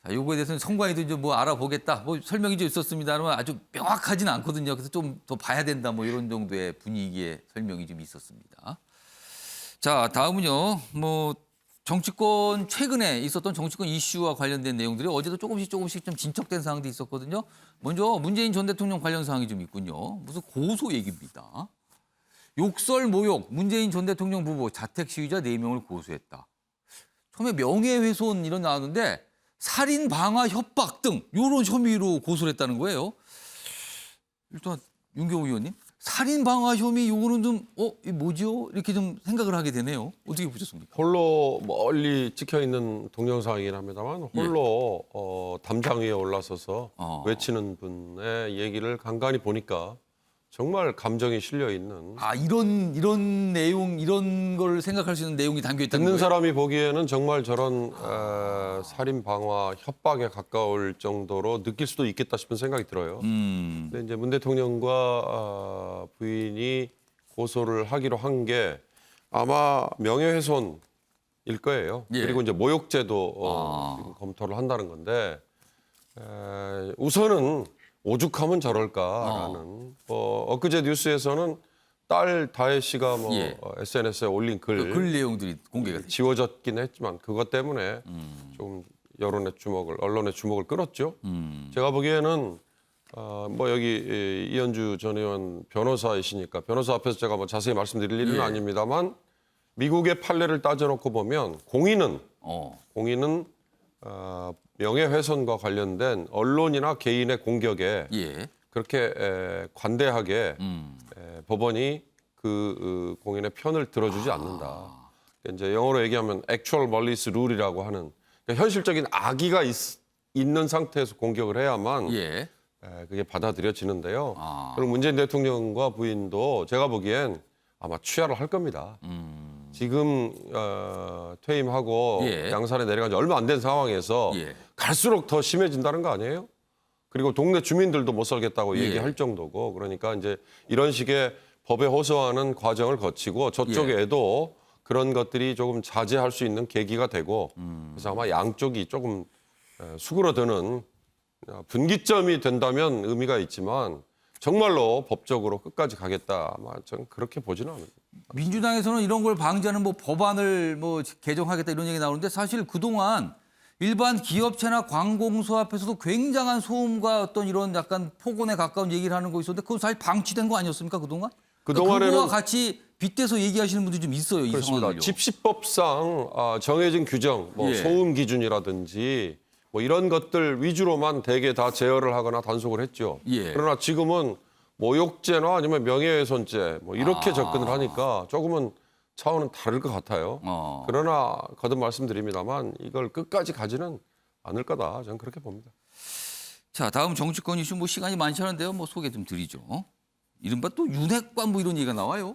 자, 요거에 대해서는 선관위도 이제 뭐 알아보겠다. 뭐 설명이 좀 있었습니다만 아주 명확하지는 않거든요. 그래서 좀 더 봐야 된다. 뭐 이런 정도의 분위기의 설명이 좀 있었습니다. 자, 다음은요. 뭐 정치권 최근에 있었던 정치권 이슈와 관련된 내용들이 어제도 조금씩 좀 진척된 사항도 있었거든요. 먼저 문재인 전 대통령 관련 사항이 좀 있군요. 무슨 고소 얘기입니다. 욕설, 모욕, 문재인 전 대통령 부부 자택 시위자 4명을 고소했다. 처음에 명예훼손 이런 나왔는데 살인, 방화, 협박 등 이런 혐의로 고소를 했다는 거예요. 일단 윤경호 의원님, 살인, 방화 혐의 요거는 좀 이게 뭐죠? 이렇게 좀 생각을 하게 되네요. 어떻게 보셨습니까? 홀로 멀리 찍혀 있는 동영상이긴 합니다만 홀로 담장 위에 올라서서 외치는 분의 얘기를 간간히 보니까 정말 감정이 실려 있는. 이런 내용, 이런 걸 생각할 수 있는 내용이 담겨 있다는 듣는 거예요? 사람이 보기에는 정말 저런 살인, 방화, 협박에 가까울 정도로 느낄 수도 있겠다 싶은 생각이 들어요. 근데 이제 문 대통령과 부인이 고소를 하기로 한 게 아마 명예훼손일 거예요. 그리고 이제 모욕죄도 지금 검토를 한다는 건데 우선은 오죽하면 저럴까라는 엊그제 뉴스에서는 딸 다혜 씨가 뭐 SNS에 올린 글 내용들이 공개가 됐죠. 지워졌긴 했지만 그것 때문에 좀 언론의 주목을 끌었죠. 제가 보기에는 뭐 여기 이현주 전 의원 변호사이시니까 변호사 앞에서 제가 뭐 자세히 말씀드릴 일은 아닙니다만 미국의 판례를 따져놓고 보면 공인은 명예훼손과 관련된 언론이나 개인의 공격에 그렇게 관대하게 법원이 그 공인의 편을 들어주지 않는다. 이제 영어로 얘기하면 actual malice rule이라고 하는 그러니까 현실적인 악의가 있는 상태에서 공격을 해야만 그게 받아들여지는데요. 그리고 문재인 대통령과 부인도 제가 보기엔 아마 취하를 할 겁니다. 지금 퇴임하고 양산에 내려간 지 얼마 안 된 상황에서 갈수록 더 심해진다는 거 아니에요? 그리고 동네 주민들도 못 살겠다고 얘기할 정도고 그러니까 이제 이런 식의 법에 호소하는 과정을 거치고 저쪽에도 그런 것들이 조금 자제할 수 있는 계기가 되고 그래서 아마 양쪽이 조금 수그러드는 분기점이 된다면 의미가 있지만 정말로 법적으로 끝까지 가겠다. 아마 저는 그렇게 보지는 않아요. 민주당에서는 이런 걸 방지하는 뭐 법안을 뭐 개정하겠다 이런 얘기 나오는데 사실 그동안 일반 기업체나 관공서 앞에서도 굉장한 소음과 어떤 이런 약간 폭언에 가까운 얘기를 하는 거 있었는데 그건 사실 방치된 거 아니었습니까 그동안? 그동안에는 그거와 같이 빗대서 얘기하시는 분들이 좀 있어요. 이 상황을요. 집시법상 정해진 규정, 뭐 소음 기준이라든지 뭐 이런 것들 위주로만 대개 다 제어를 하거나 단속을 했죠. 그러나 지금은 모욕죄나 아니면 명예훼손죄 뭐 이렇게 접근을 하니까 조금은 차원은 다를 것 같아요. 그러나 거듭 말씀드립니다만 이걸 끝까지 가지는 않을 거다. 저는 그렇게 봅니다. 자, 다음 정치권 이슈 뭐 시간이 많지 않은데요. 뭐 소개 좀 드리죠. 이른바 또 윤핵관 뭐 이런 얘기가 나와요.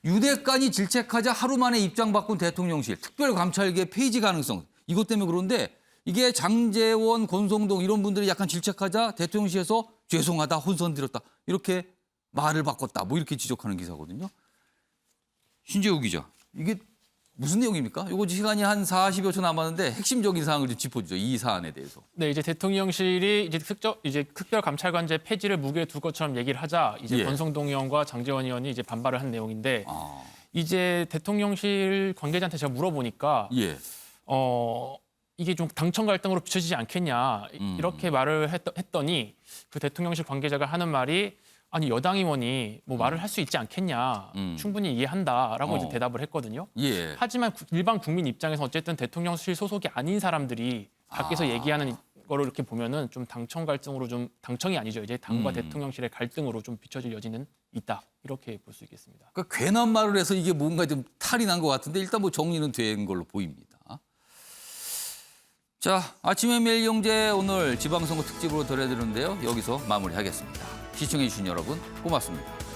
윤핵관이 질책하자 하루 만에 입장 바꾼 대통령실 특별감찰계 폐지 가능성. 이것 때문에 그런데 이게 장제원, 권성동 이런 분들이 약간 질책하자 대통령실에서 죄송하다, 혼선 드렸다. 이렇게 말을 바꿨다. 뭐 이렇게 지적하는 기사거든요. 신재우 기자, 이게 무슨 내용입니까? 이거 시간이 한 40여 초 남았는데 핵심적인 사항을 좀 짚어주죠. 이 사안에 대해서. 네, 이제 대통령실이 이제 특별감찰관제 폐지를 무게에 둘 것처럼 얘기를 하자 이제 예. 권성동 의원과 장제원 의원이 이제 반발을 한 내용인데 이제 대통령실 관계자한테 제가 물어보니까 예. 이게 좀 당청 갈등으로 비춰지지 않겠냐 이렇게 말을 했더니 그 대통령실 관계자가 하는 말이 아니 여당 의원이 뭐 말을 할 수 있지 않겠냐 충분히 이해한다라고 이제 대답을 했거든요. 예. 하지만 일반 국민 입장에서 어쨌든 대통령실 소속이 아닌 사람들이 밖에서 얘기하는 거를 이렇게 보면은 좀 당청 갈등으로 좀 당청이 아니죠. 이제 당과 대통령실의 갈등으로 좀 비춰질 여지는 있다. 이렇게 볼 수 있겠습니다. 그러니까 괜한 말을 해서 이게 뭔가 좀 탈이 난 것 같은데 일단 뭐 정리는 된 걸로 보입니다. 자, 아침의 매일 영재 오늘 지방선거 특집으로 전해드렸는데요. 여기서 마무리하겠습니다. 시청해주신 여러분 고맙습니다.